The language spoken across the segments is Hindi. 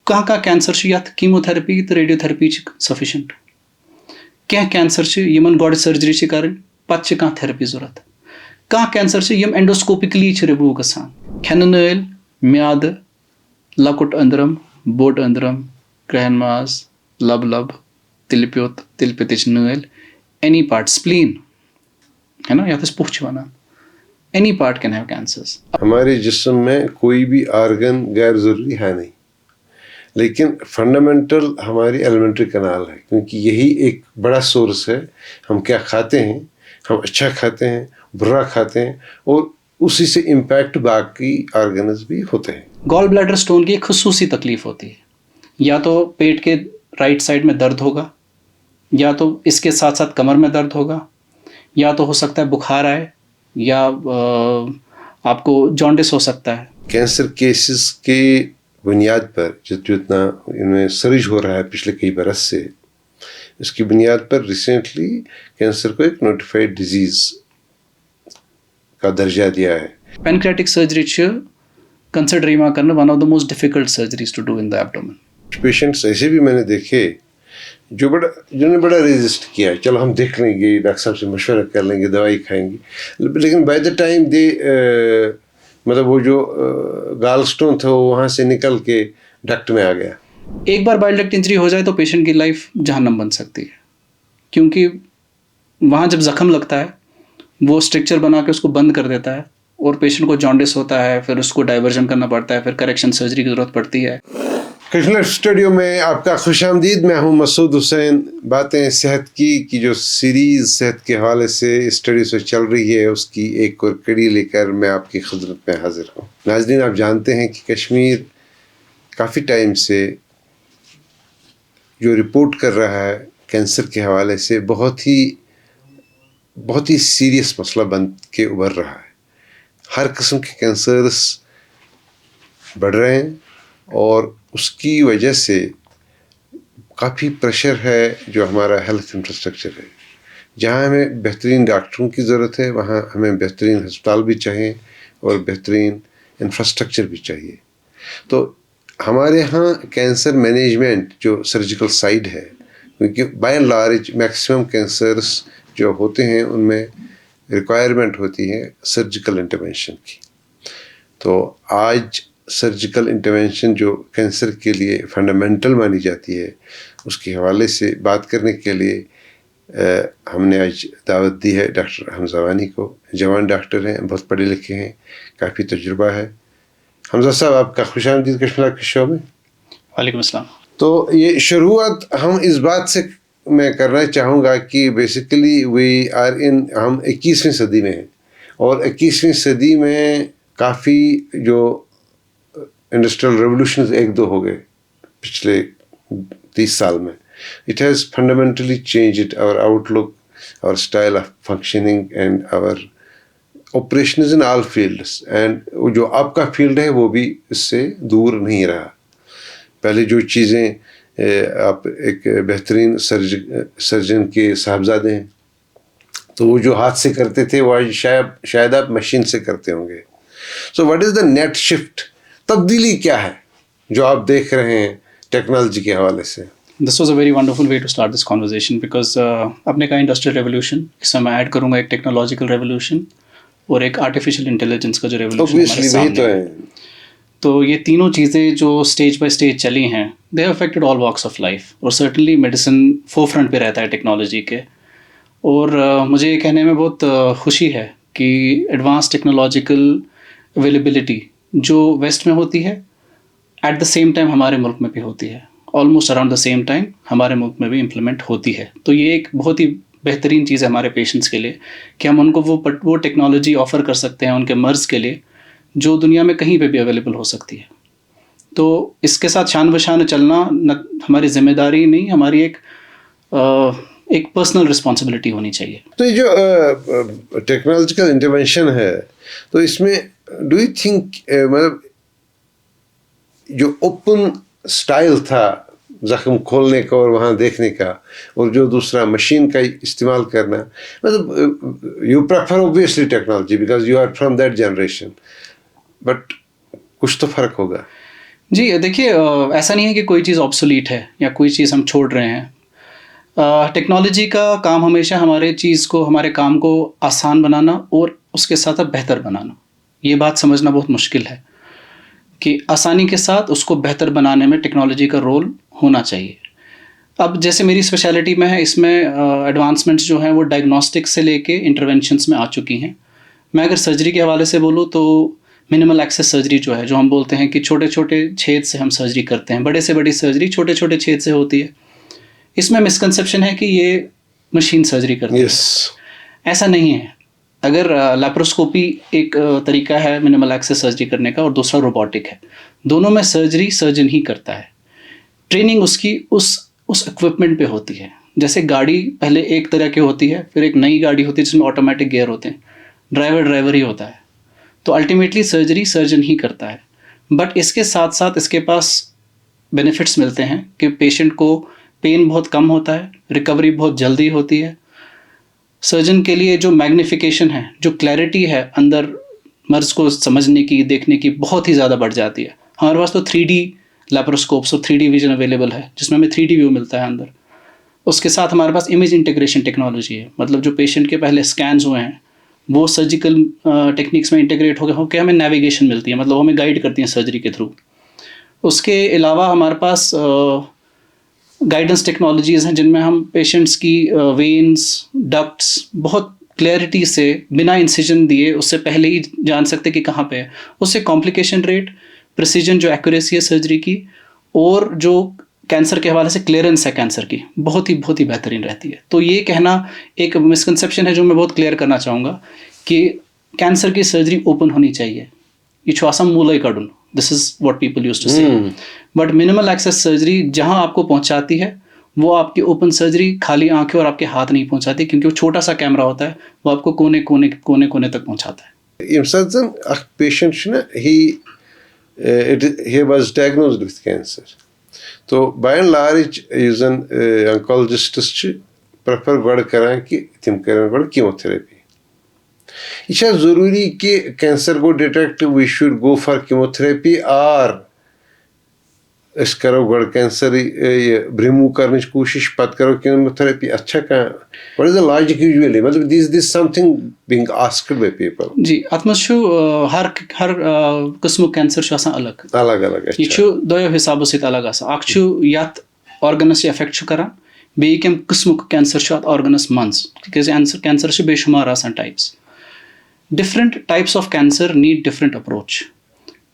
कहाँ कैंसर यथ कीमोथेरेपी तो रेडियोथेरेपी सफिशेंट क्या कैंसर यमन गोड सर्जरी कर पे कह थेरेपी जरूरत कह कैंसर यम एंडोस्कोपिकली रिमूव गसान खेन नल म्याद लकुट अंदरम बोट अंदरम क्रहन माज लब लब तिल प्योत तिल पितिच नल एनी पार्ट स्प्लीन है ना यथ पुख वन any part can have cancers. हमारे जिस्म में कोई भी आर्गन गैर जरूरी है नहीं, लेकिन फंडामेंटल हमारी एलिमेंट्री कनाल है, क्योंकि यही एक बड़ा सोर्स है। हम क्या खाते हैं, हम अच्छा खाते हैं, बुरा खाते हैं, और उसी से इम्पैक्ट बाकी ऑर्गन्स भी होते हैं। गॉल ब्लैडर स्टोन की एक खसूसी तकलीफ होती है, या तो पेट के राइट साइड में दर्द होगा, या तो इसके साथ साथ कमर में दर्द होगा, या तो हो सकता है बुखार आए, या आपको जॉन्डिस हो सकता है। कैंसर केसेस के बुनियाद पर जितना इनमें सर्ज हो रहा है पिछले कई बरस से, इसकी बुनियाद पर रिसेंटली कैंसर को एक नोटिफाइड डिजीज का दर्जा दिया है। पैनक्रियाटिक सर्जरी कंसिडर यह करना one of the most difficult surgeries to do in the abdomen. Patients ऐसे भी मैंने देखे जिन्होंने बड़ा रेजिस्ट किया, चलो हम देख लेंगे, डॉक्टर साहब से मशवरा कर लेंगे, दवाई खाएंगे, लेकिन बाय द टाइम दे मतलब वो जो गाल स्टोन था वो वहाँ से निकल के डक्ट में आ गया। एक बार बाइल डक्ट इंजरी हो जाए तो पेशेंट की लाइफ जहन्नम बन सकती है, क्योंकि वहाँ जब जख्म लगता है वो स्ट्रक्चर बना के उसको बंद कर देता है, और पेशेंट को जॉन्डिस होता है, फिर उसको डाइवर्जन करना पड़ता है, फिर करेक्शन सर्जरी की ज़रूरत पड़ती है। कश्मीर स्टूडियो में आपका खुशामदीद। मैं हूँ मसूद हुसैन। बातें सेहत की जो सीरीज़ सेहत के हवाले से स्टडी से चल रही है, उसकी एक और कड़ी लेकर मैं आपकी खिदमत में हाजिर हूँ। नाज़रीन, आप जानते हैं कि कश्मीर काफ़ी टाइम से जो रिपोर्ट कर रहा है कैंसर के हवाले से बहुत ही सीरियस मसला बन के उभर रहा है। हर किस्म के कैंसर्स बढ़ रहे हैं, और उसकी वजह से काफ़ी प्रेशर है जो हमारा हेल्थ इंफ्रास्ट्रक्चर है। जहाँ हमें बेहतरीन डॉक्टरों की ज़रूरत है, वहाँ हमें बेहतरीन अस्पताल भी चाहिए और बेहतरीन इंफ्रास्ट्रक्चर भी चाहिए। तो हमारे यहाँ कैंसर मैनेजमेंट जो सर्जिकल साइड है, क्योंकि by and large maximum cancers जो होते हैं उनमें रिक्वायरमेंट होती है सर्जिकल इंटरवेंशन की। तो आज सर्जिकल इंटरवेंशन जो कैंसर के लिए फंडामेंटल मानी जाती है, उसके हवाले से बात करने के लिए हमने आज दावत दी है डॉक्टर हमजा वानी को। जवान डॉक्टर हैं, बहुत पढ़े लिखे हैं, काफ़ी तजुर्बा है। हमजा साहब, आपका खुशामदीद कश्मीर के शो में। वालेकुम अस्सलाम। तो ये शुरुआत हम इस बात से मैं करना चाहूँगा कि बेसिकली हम 21वीं सदी में हैं, और 21वीं सदी में काफ़ी जो इंडस्ट्रियल रेवोल्यूशन एक दो हो गए पिछले 30 साल में। It has fundamentally changed our outlook, our style of functioning and our operations in all fields. And जो आपका फील्ड है वो भी इससे दूर नहीं रहा। पहले जो चीज़ें आप एक बेहतरीन सर्जन के साहबजादे हैं, तो वो जो हाथ से करते थे वो आज शायद आप मशीन से करते होंगे। So what is the net shift, तब्दीली क्या है जो आप देख रहे हैं टेक्नोलॉजी के हवाले से? This was a very wonderful way to start this conversation, because आपने कहा इंडस्ट्रियल रेवोल्यूशन, इसमें मैं ऐड करूँगा एक टेक्नोलॉजिकल रेवोल्यूशन और एक आर्टिफिशियल इंटेलिजेंस का जो रेवोल्यूशन हमारे सामने है। तो ये तीनों चीज़ें जो स्टेज बाय स्टेज चली हैं, they have affected all walks of life, और सर्टनली मेडिसिन फोरफ्रंट पे रहता है टेक्नोलॉजी के। और मुझे ये कहने में बहुत खुशी है कि एडवांस टेक्नोलॉजिकल अवेलेबिलिटी जो वेस्ट में होती है, एट द सेम टाइम हमारे मुल्क में भी होती है, almost around the same time हमारे मुल्क में भी इम्प्लीमेंट होती है। तो ये एक बहुत ही बेहतरीन चीज़ है हमारे पेशेंट्स के लिए कि हम उनको वो टेक्नोलॉजी ऑफ़र कर सकते हैं उनके मर्ज़ के लिए, जो दुनिया में कहीं पे भी अवेलेबल हो सकती है। तो इसके साथ शान बशान चलना हमारी जिम्मेदारी नहीं, हमारी एक पर्सनल रिस्पॉन्सिबिलिटी होनी चाहिए। तो ये जो टेक्नोलॉजिकल इंटरवेंशन है, तो इसमें डू यू थिंक मतलब जो ओपन स्टाइल था जख्म खोलने का और वहाँ देखने का, और जो दूसरा मशीन का इस्तेमाल करना, मतलब you prefer obviously technology because you are from that generation, but कुछ तो फ़र्क होगा। जी देखिए, ऐसा नहीं है कि कोई चीज़ ऑब्सोलीट है या कोई चीज़ हम छोड़ रहे हैं। टेक्नोलॉजी का काम हमेशा हमारे काम को आसान बनाना और उसके साथ बेहतर बनाना। ये बात समझना बहुत मुश्किल है कि आसानी के साथ उसको बेहतर बनाने में टेक्नोलॉजी का रोल होना चाहिए। अब जैसे मेरी स्पेशलिटी में है, इसमें एडवांसमेंट्स जो हैं वो डायग्नोस्टिक से लेके इंटरवेंशंस में आ चुकी हैं। मैं अगर सर्जरी के हवाले से बोलूँ तो मिनिमल एक्सेस सर्जरी जो है, जो हम बोलते हैं कि छोटे-छोटे छेद से हम सर्जरी करते हैं, बड़े से बड़ी सर्जरी छोटे-छोटे छेद से होती है। इसमें मिसकंसेप्शन है कि ये मशीन सर्जरी करती यस है। ऐसा नहीं है। अगर लैप्रोस्कोपी एक तरीका है मिनिमल एक्सेस सर्जरी करने का और दूसरा रोबोटिक है। दोनों में सर्जरी सर्जन ही करता है। ट्रेनिंग उसकी उस इक्विपमेंट पे होती है। जैसे गाड़ी पहले एक तरह की होती है, फिर एक नई गाड़ी होती है जिसमें ऑटोमेटिक गियर होते हैं। ड्राइवर ही होता है। तो अल्टीमेटली सर्जरी सर्जन ही करता है। बट इसके साथ-साथ इसके पास बेनिफिट्स मिलते हैं कि पेशेंट को पेन बहुत कम होता है, रिकवरी बहुत जल्दी होती है। सर्जन के लिए जो मैग्निफिकेशन है, जो क्लैरिटी है अंदर मर्ज़ को समझने की, देखने की, बहुत ही ज़्यादा बढ़ जाती है। हमारे पास तो 3D लैप्रोस्कोप्स और 3D विज़न अवेलेबल है, जिसमें हमें 3D व्यू मिलता है अंदर। उसके साथ हमारे पास इमेज इंटीग्रेशन टेक्नोलॉजी है, मतलब जो पेशेंट के पहले स्कैन्स हुए हैं, वो सर्जिकल टेक्निक्स में इंटीग्रेट हो के हमें नेविगेशन मिलती है, मतलब वो हमें गाइड करती हैं सर्जरी के थ्रू। उसके अलावा हमारे पास गाइडेंस टेक्नोलॉजीज़ हैं जिनमें हम पेशेंट्स की वेन्स, डक्ट्स बहुत क्लैरिटी से बिना इंसिजन दिए उससे पहले ही जान सकते कि कहाँ पे है। उससे कॉम्प्लिकेशन रेट, प्रिसीजन जो एक्यूरेसी है सर्जरी की, और जो कैंसर के हवाले से क्लियरेंस है कैंसर की, बहुत ही बेहतरीन रहती है। तो ये कहना एक मिसकंसेप्शन है जो मैं बहुत क्लियर करना चाहूँगा कि कैंसर की सर्जरी ओपन होनी चाहिए। ये छुआसम मूल ही काडून, this is what people used to say. But minimal access surgery जहाँ आपको पहुँचाती है, वो आपकी ओपन सर्जरी खाली आंखें और आपके हाथ नहीं पहुँचाती, क्योंकि वो छोटा सा कैमरा होता है, वो आपको कोने तक पहुँचाता है। यम साथ जन अख पेशेंट छना he was diagnosed with cancer. तो by and large जन oncologist प्रेफर गड करान कि तिम करन गड कीमोथेरेपी। यह जरूरी कि कैंसर को detect we should go for chemotherapy और अस करो गड कैंसर रिमूव करने की कोशिश, पत करो कीमोथेरेपी। अच्छा का what is the logic usually, मतलब this something being asked by people. जी अतमस हर किस्म कैंसर अलग यह दोयो हिसाबों से अलग अख यत ऑर्गनस इफेक्ट करान, बे कम किस्म कैंसर ऑर्गनस मज, कैंसर बेशुमार types. Different types of cancer need different approach.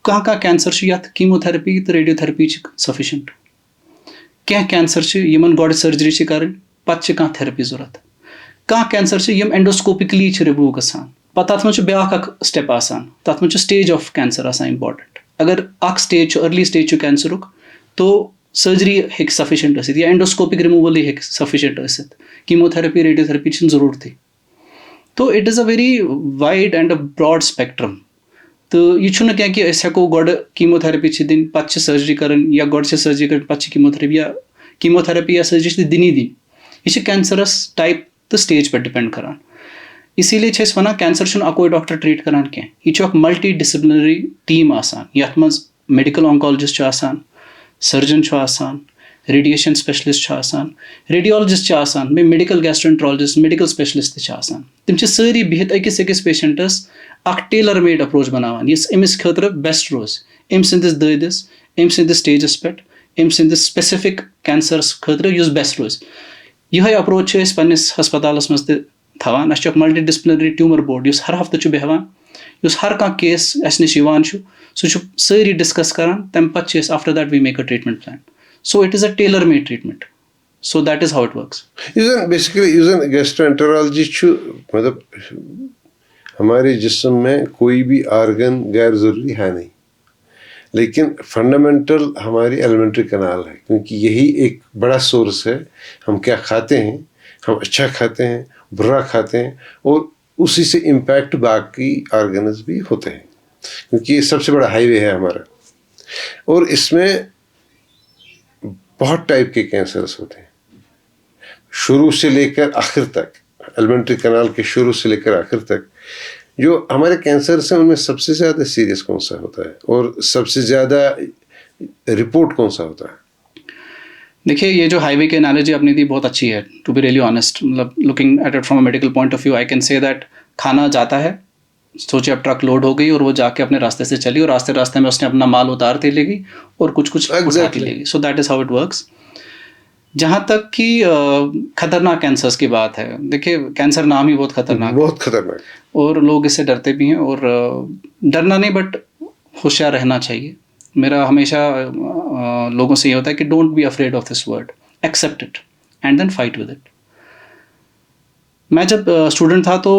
कहाँ कैंसर यत कीमोथेरेपी तो रेडियोथेरेपी सफिशिएंट, क्या कैंसर यमन गॉड सर्जरी कर पत कहाँ थेरेपी जरूरत, कहाँ कैंसर यम एंडोस्कोपिकली रिमूव गसान, पत तथ ब्या स्टेप आसान, तथ में स्टेज ऑफ कैंसर आसान इम्पॉर्टेंट। अगर अख स्टेज अर्ली स्टेज कैंसर तो सर्जरी हे सफिशिएंट या एंडोस्कोपिक रिमूवल हे सफिशिएंट, कीमोथेरेपी रेडियोथेरेपी जरूरत। तो it is a very wide and a broad spectrum. तो यह क्या कि हेको गड कीमोथेरेपी दिन पे सर्जरी कर, या गड सर्जरी कर पे कीमोथेरेपी या सर्जरी दिनी दिन, यह कैंसरस टाइप तो स्टेज पे डिपेंड करान। इसीलिए वन कैंसर अकोई डॉक्टर ट्रीट करान क्या, यह मल्टी डिसिप्लिनरी टीम आसान, यथ मज मेडिकल ऑन्कोलॉजिस्ट आसान, सर्जन आसान, रेडिएशन स्पेशलिस्ट आसान, रेडियोलॉजिस्ट आसान, मेडिकल गैस्ट्रोएंटरोलॉजिस्ट, मेडिकल स्पेशलिस्ट आसान। तिम सारी बिहत अकिस पेशेंटस अख tailor made approach बनावान yes Amish खतर बेस्ट रोज, अम सिंदिस ददिस, अम सिंदिस स्टेजस पे, अम सिंदिस स्पेसिफिक कैंसरस खतर युस बेस्ट रोज। यह अप्रोच पन्निस हस्पतालस मज तवान। अस मल्टी डिसिप्लिनरी ट्यूमर बोर्ड युस हर हफ्ते बेहवान, युस हर कह केस अस निश सह सारी डिस्कस करान, तम पे after that we make a treatment plan. So it is a tailor-made treatment. So that is how it works. Basically gastroenterology मतलब हमारे जिस्म में कोई भी आर्गन गैर ज़रूरी है नहीं, लेकिन फंडामेंटल हमारी एलिमेंट्री कनाल है, क्योंकि यही एक बड़ा सोर्स है। हम क्या खाते हैं, हम अच्छा खाते हैं, बुरा खाते हैं, और उसी से इम्पैक्ट बाकी आर्गन्स भी होते हैं, क्योंकि ये सबसे बड़ा हाईवे है हमारा। और इसमें बहुत टाइप के कैंसर्स होते हैं, शुरू से लेकर आखिर तक, एलिमेंट्री कनाल के शुरू से लेकर आखिर तक। जो हमारे कैंसर्स हैं उनमें सबसे ज़्यादा सीरियस कौन सा होता है और सबसे ज़्यादा रिपोर्ट कौन सा होता है? देखिए, ये जो हाईवे की एनालॉजी आपने दी बहुत अच्छी है, टू बी रियली ऑनेस्ट। मतलब looking at it from a medical point of view, I can say that खाना जाता है, सोचिए अब ट्रक लोड हो गई और वो जाके अपने रास्ते से चली और रास्ते रास्ते में उसने अपना माल उतारती लेगी और कुछ कुछ उठाती लेगी। So that is how it works. जहाँ तक कि खतरनाक कैंसर्स की बात है, देखिए कैंसर नाम ही बहुत खतरनाक है, बहुत खतरनाक, और लोग इससे डरते भी हैं। और डरना नहीं, बट होशियार रहना चाहिए। मेरा हमेशा लोगों से ये होता है कि don't be afraid of this word, accept it and then fight with it. मैं जब स्टूडेंट था तो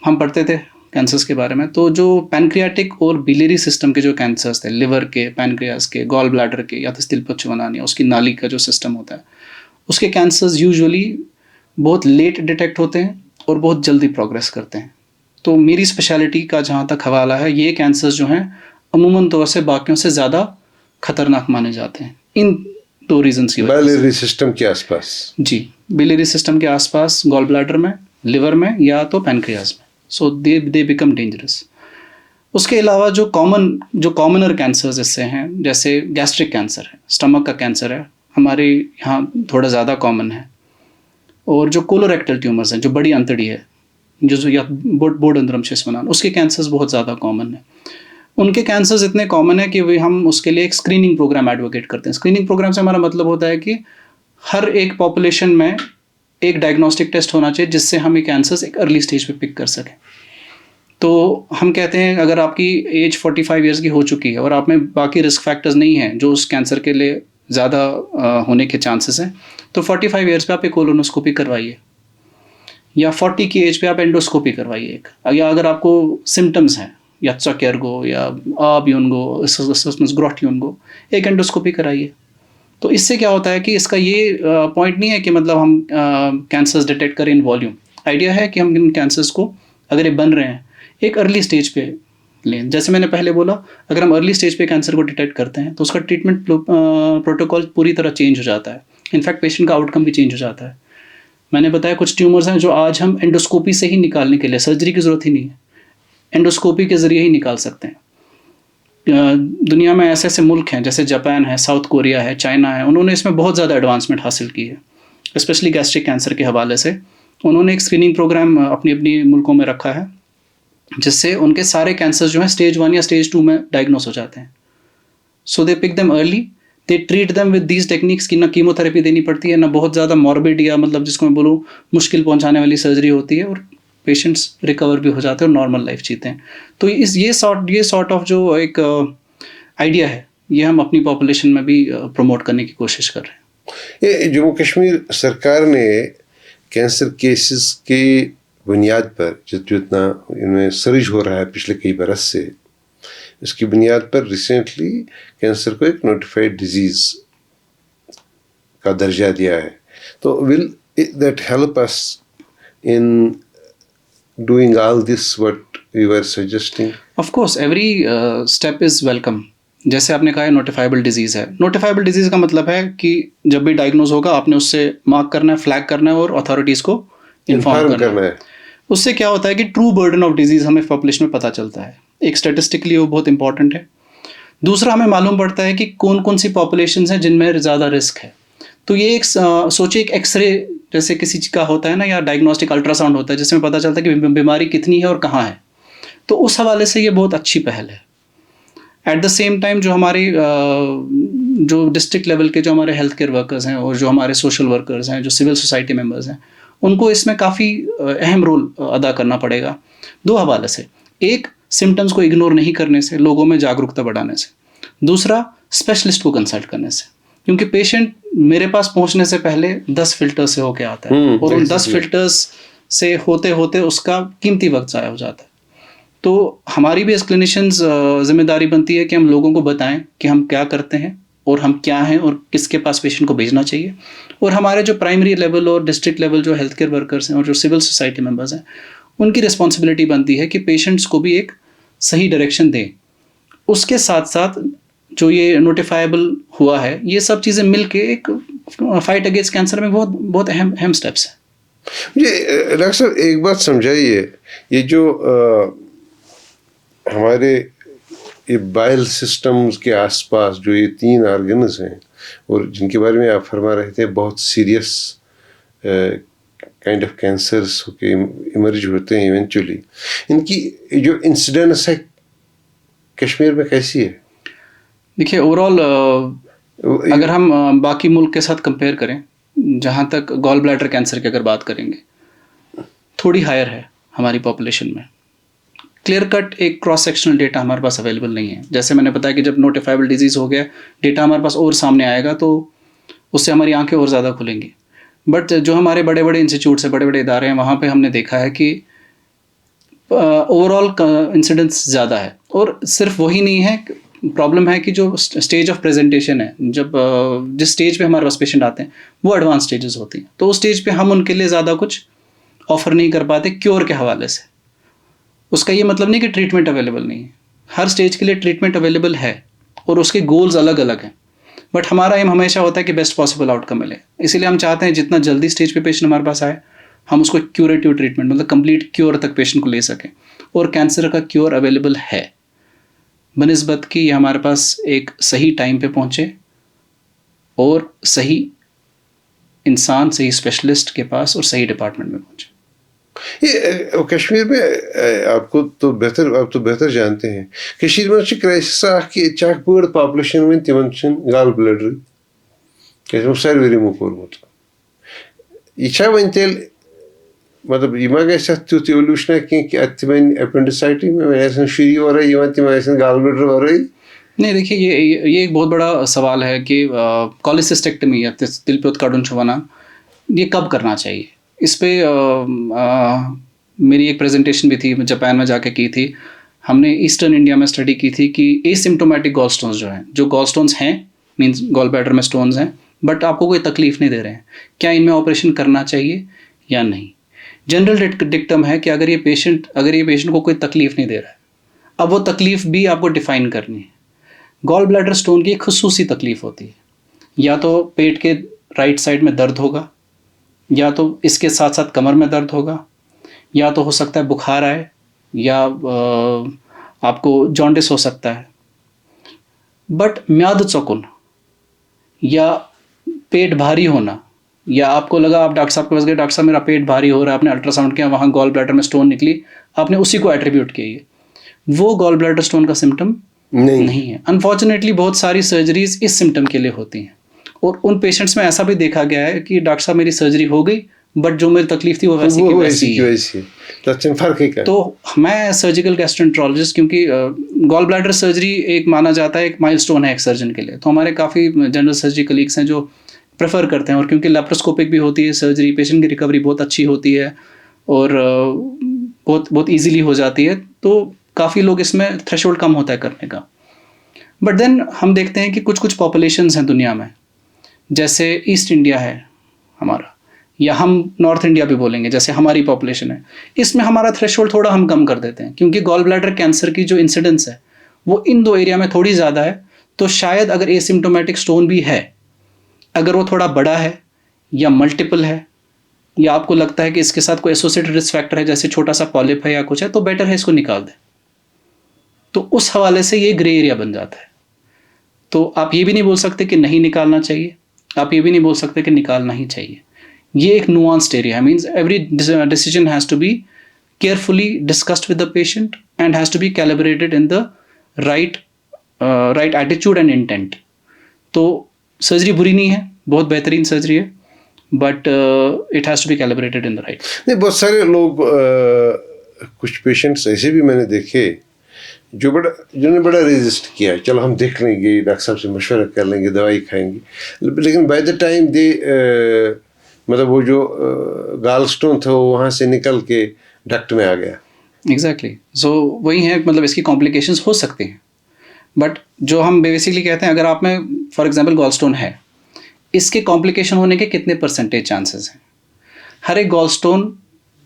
हम पढ़ते थे कैंसर्स के बारे में, तो जो पैनक्रियाटिक और बिलियरी सिस्टम के जो कैंसर्स थे, लिवर के, पैनक्रियास के, गॉल ब्लैडर के, या तो तिलपच्छ बनानी, उसकी नाली का जो सिस्टम होता है, उसके कैंसर्स यूजुअली बहुत लेट डिटेक्ट होते हैं और बहुत जल्दी प्रोग्रेस करते हैं। तो मेरी स्पेशलिटी का जहाँ तक हवाला है, ये कैंसर्स जो हैं अमूमन तौर से बाकियों से ज़्यादा खतरनाक माने जाते हैं इन दो रीजंस की वजह से। बिलियरी सिस्टम के आसपास, जी, बिलियरी सिस्टम के आसपास, गॉल ब्लैडर में, लिवर में, या तो पैनक्रियास में। सो दे बिकम डेंजरस। उसके अलावा जो कॉमनर कैंसर्स इससे हैं, जैसे गैस्ट्रिक कैंसर है, स्टमक का कैंसर है, हमारे यहाँ थोड़ा ज़्यादा कॉमन है। और जो कोलोरेक्टल ट्यूमर्स हैं, जो बड़ी अंतड़ी है, जो या बोर्डोद्रम शिश्नवालन, उसके कैंसर्स बहुत ज़्यादा कॉमन है। उनके कैंसर्स इतने कॉमन है कि हम उसके लिए एक स्क्रीनिंग प्रोग्राम एडवोकेट करते हैं। स्क्रीनिंग प्रोग्राम से हमारा मतलब होता है कि हर एक पॉपुलेशन में एक डायग्नोस्टिक टेस्ट होना चाहिए जिससे हम ये कैंसर्स एक अर्ली स्टेज पे पिक कर सकें। तो हम कहते हैं अगर आपकी एज 45 ईयर्स की हो चुकी है और आप में बाकी रिस्क फैक्टर्स नहीं हैं जो उस कैंसर के लिए ज़्यादा होने के चांसेस हैं, तो 45 ईयर्स पे आप एक कोलोनोस्कोपी करवाइए, या 40 की एज पे आप एंडोस्कोपी करवाइए एक। या अगर आपको सिम्टम्स हैं, या चक्यरगो या आबयूनगो, ग्रोटियनगो, एक एंडोस्कोपी कराइए। तो इससे क्या होता है कि इसका ये पॉइंट नहीं है कि मतलब हम कैंसर्स डिटेक्ट करें इन वॉल्यूम। आइडिया है कि हम इन कैंसर्स को, अगर ये बन रहे हैं, एक अर्ली स्टेज पे लें। जैसे मैंने पहले बोला, अगर हम अर्ली स्टेज पे कैंसर को डिटेक्ट करते हैं तो उसका ट्रीटमेंट प्रोटोकॉल पूरी तरह चेंज हो जाता है। इनफैक्ट पेशेंट का आउटकम भी चेंज हो जाता है। मैंने बताया कुछ ट्यूमर्स हैं जो आज हम एंडोस्कोपी से ही निकालने के लिए, सर्जरी की ज़रूरत ही नहीं है, एंडोस्कोपी के ज़रिए ही निकाल सकते हैं। दुनिया में ऐसे ऐसे मुल्क हैं जैसे जापान है, साउथ कोरिया है, चाइना है, उन्होंने इसमें बहुत ज़्यादा एडवांसमेंट हासिल की है, स्पेशली गैस्ट्रिक कैंसर के हवाले से। उन्होंने एक स्क्रीनिंग प्रोग्राम अपनी अपनी मुल्कों में रखा है जिससे उनके सारे कैंसर जो हैं स्टेज 1 या स्टेज 2 में डायग्नोस हो जाते हैं। So they pick them early, they treat them with these techniques की ना कीमोथेरेपी देनी पड़ती है, ना बहुत ज़्यादा मॉर्बिड या मतलब जिसको मैं बोलूँ मुश्किल पहुँचाने वाली सर्जरी होती है, और पेशेंट्स रिकवर भी हो जाते हैं और नॉर्मल लाइफ जीते हैं। तो ये सॉर्ट ऑफ जो एक आइडिया है, ये हम अपनी पॉपुलेशन में भी प्रमोट करने की कोशिश कर रहे हैं। ये जम्मू कश्मीर सरकार ने कैंसर केसेस के बुनियाद पर जितना इनमें सर्ज हो रहा है पिछले कई बरस से, इसकी बुनियाद पर रिसेंटली कैंसर को एक नोटिफाइड डिजीज का दर्जा दिया है। तो will that help us in doing all this what we were suggesting? Of course, every step is welcome. जैसे आपने कहा है नोटिफाइबल डिजीज़ है। नोटिफाइबल डिजीज़ का मतलब है कि जब भी डायग्नोज होगा आपने उससे मार्क करना है, फ्लैग करना है और अथॉरिटीज़ को इन्फॉर्म करना है। उससे क्या होता है कि ट्रू बर्डन ऑफ डिजीज़ हमें पॉपुलेशन में पता चलता है। एक स्टेटिस्टिकली वो बहुत इंपॉर्टेंट है। दूसरा, हमें मालूम पड़ता है कि कौन कौन सी पॉपुलेशंस हैं जिनमें ज़्यादा रिस्क है। तो ये एक सोचिए, एक एक्सरे जैसे किसी चीज़ का होता है ना, या डायग्नोस्टिक अल्ट्रासाउंड होता है जिसमें पता चलता है कि बीमारी कितनी है और कहाँ है। तो उस हवाले से ये बहुत अच्छी पहल है। एट द सेम टाइम जो हमारे जो डिस्ट्रिक्ट लेवल के जो हमारे हेल्थ केयर वर्कर्स हैं और जो हमारे सोशल वर्कर्स हैं, जो सिविल सोसाइटी मेंबर्स हैं, उनको इसमें काफ़ी अहम रोल अदा करना पड़ेगा दो हवाले से। एक, सिम्टम्स को इग्नोर नहीं करने से, लोगों में जागरूकता बढ़ाने से। दूसरा, स्पेशलिस्ट को कंसल्ट करने से, क्योंकि पेशेंट मेरे पास पहुंचने से पहले 10 फिल्टर से होके आता है और उन 10 फिल्टर्स से होते होते उसका कीमती वक्त ज़ाया हो जाता है। तो हमारी भी एज क्लिनिशियंस जिम्मेदारी बनती है कि हम लोगों को बताएं कि हम क्या करते हैं और हम क्या हैं और किसके पास पेशेंट को भेजना चाहिए। और हमारे जो प्राइमरी लेवल और डिस्ट्रिक्ट लेवल जो हेल्थ केयर वर्कर्स हैं और जो सिविल सोसाइटी मेंबर्स हैं, उनकी रिस्पॉन्सिबिलिटी बनती है कि पेशेंट्स को भी एक सही डायरेक्शन दें। उसके साथ साथ जो ये नोटिफाइबल हुआ है, ये सब चीज़ें मिल के एक फाइट अगेंस्ट कैंसर में बहुत बहुत अहम स्टेप्स हैं। मुझे डॉक्टर साहब एक बात समझाइए, ये जो हमारे ये बाइल सिस्टम्स के आसपास जो ये 3 ऑर्गन्स हैं और जिनके बारे में आप फरमा रहे थे, बहुत सीरियस काइंड ऑफ कैंसर्स होके इमर्ज होते हैं इवेंचुअली, इनकी जो इंसिडेंस है कश्मीर में कैसी है? देखिए ओवरऑल अगर हम बाकी मुल्क के साथ कंपेयर करें, जहाँ तक गॉल ब्लैडर कैंसर की अगर बात करेंगे, थोड़ी हायर है हमारी पॉपुलेशन में। क्लियर कट एक क्रॉस सेक्शनल डेटा हमारे पास अवेलेबल नहीं है। जैसे मैंने बताया कि जब नोटिफाइबल डिजीज़ हो गया, डेटा हमारे पास और सामने आएगा तो उससे हमारी आंखें और ज़्यादा खुलेंगी। बट जो हमारे बड़े बड़े इंस्टीट्यूट्स हैं, बड़े बड़े इदारे हैं, वहाँ पे हमने देखा है कि ओवरऑल इंसिडेंस ज़्यादा है। और सिर्फ वही नहीं है, प्रॉब्लम है कि जो स्टेज ऑफ प्रेजेंटेशन है, जब जिस स्टेज पे हमारे पास पेशेंट आते हैं वो एडवांस स्टेजेस होती हैं, तो उस स्टेज पे हम उनके लिए ज़्यादा कुछ ऑफर नहीं कर पाते क्योर के हवाले से। उसका ये मतलब नहीं कि ट्रीटमेंट अवेलेबल नहीं है, हर स्टेज के लिए ट्रीटमेंट अवेलेबल है और उसके गोल्स अलग अलग हैं। बट हमारा एम हमेशा होता है कि बेस्ट पॉसिबल आउटकम मिले, इसीलिए हम चाहते हैं जितना जल्दी स्टेज पे पेशेंट हमारे पास आए, हम उसको क्यूरेटिव ट्रीटमेंट मतलब कंप्लीट क्योर तक पेशेंट को ले सकें। और कैंसर का क्योर अवेलेबल है बनिस्बत कि ये हमारे पास एक सही टाइम पे पहुँचे और सही इंसान, सही स्पेशलिस्ट के पास और सही डिपार्टमेंट में पहुँचे। ये कश्मीर में आप तो बेहतर जानते हैं, कश्मीर में क्राइसिस कि चाक बड़ पॉपुलेशन में तिमन गॉल ब्लैडर क्या सारे रिमूव कोर्मुत यह वन तेल मतलब यह मा गि तुथ एवोल्यूशना कि अत वन एपेंडिसाइटी में शुरी वराई तिम गॉल ब्लैडर वराई? नहीं, देखिए ये एक बहुत बड़ा सवाल है कि कॉलिसिस्टेक्टमी या तिलपोत काडुन वनान, ये कब करना चाहिए। इस पे मेरी एक प्रेजेंटेशन भी थी, जापान में जाके की थी। हमने ईस्टर्न इंडिया में स्टडी की थी कि एसिम्प्टोमेटिक गॉल स्टोन्स जो हैं, जो गॉल स्टोन्स हैं मींस गॉल ब्लैडर में स्टोन्स हैं बट आपको कोई तकलीफ नहीं दे रहे हैं, क्या इनमें ऑपरेशन करना चाहिए या नहीं। जनरल डिक्टम है कि अगर ये पेशेंट को कोई तकलीफ नहीं दे रहा है, अब वो तकलीफ भी आपको डिफाइन करनी है। गॉल ब्लैडर स्टोन की एक खुसूसी तकलीफ होती है, या तो पेट के राइट साइड में दर्द होगा, या तो इसके साथ साथ कमर में दर्द होगा, या तो हो सकता है बुखार आए, या आपको जॉन्डिस हो सकता है। बट म्याद चौकुन या पेट भारी होना, या आपको लगा आप डॉक्टर साहब के पास गए, डॉक्टर साहब मेरा पेट भारी हो रहा है, आपने अल्ट्रासाउंड किया, वहाँ गॉल ब्लैडर में स्टोन निकली, आपने उसी को एट्रीब्यूट किया, वो गॉल ब्लैडर स्टोन का सिम्टम नहीं है। अनफॉर्चुनेटली बहुत सारी सर्जरीज इस सिम्टम के लिए होती हैं और उन पेशेंट्स में ऐसा भी देखा गया है कि डॉक्टर साहब मेरी सर्जरी हो गई बट जो मेरी तकलीफ थी वो वैसी की वैसी। तो मैं सर्जिकल गैस्ट्रोएंटरोलॉजिस्ट, क्योंकि गॉल ब्लैडर सर्जरी एक माना जाता है एक माइलस्टोन है एक सर्जन के लिए, तो हमारे काफ़ी जनरल सर्जरी कलीग्स हैं जो प्रेफर करते हैं। और क्योंकि लेप्रोस्कोपिक भी होती है सर्जरी, पेशेंट की रिकवरी बहुत अच्छी होती है और बहुत ईजीली हो जाती है, तो काफ़ी लोग इसमें थ्रेशोल्ड कम होता है करने का। बट देन हम देखते हैं कि कुछ पॉपुलेशंस हैं दुनिया में, जैसे ईस्ट इंडिया है हमारा, या हम नॉर्थ इंडिया भी बोलेंगे, जैसे हमारी पॉपुलेशन है, इसमें हमारा थ्रेशोल्ड थोड़ा हम कम कर देते हैं, क्योंकि गॉल ब्लैडर कैंसर की जो इंसिडेंस है वो इन दो एरिया में थोड़ी ज़्यादा है। तो शायद अगर एसिम्प्टोमेटिक स्टोन भी है, अगर वो थोड़ा बड़ा है या मल्टीपल है, या आपको लगता है कि इसके साथ कोई एसोसिएटेड रिस्क फैक्टर है, जैसे छोटा सा पॉलिप है या कुछ है, तो बेटर है इसको निकाल दें। तो उस हवाले से ये ग्रे एरिया बन जाता है। तो आप ये भी नहीं बोल सकते कि नहीं निकालना चाहिए, आप ये भी नहीं बोल सकते कि निकालना ही चाहिए। ये एक नुआंस्ड एरिया है, means every decision has to be carefully discussed with the patient and has to be calibrated in the right attitude and intent. तो सर्जरी बुरी नहीं है, बहुत बेहतरीन सर्जरी है, but it has to be calibrated in the right. नहीं, बहुत सारे लोग कुछ पेशेंट्स ऐसे भी मैंने देखे जिन्होंने बड़ा रेजिस्ट किया, चलो हम देख लेंगे, डॉक्टर साहब से मशवरा कर लेंगे, दवाई खाएंगे, लेकिन बाय द टाइम दे मतलब वो जो गॉल स्टोन था वो वहाँ से निकल के डक्ट में आ गया। एग्जैक्टली, सो वही है, मतलब इसकी कॉम्प्लिकेशंस हो सकती हैं। बट जो हम बेसिकली कहते हैं, अगर आप में फॉर एग्जांपल गॉल स्टोन है, इसके कॉम्प्लिकेशन होने के कितने परसेंटेज चांसेस हैं। हर एक गॉल स्टोन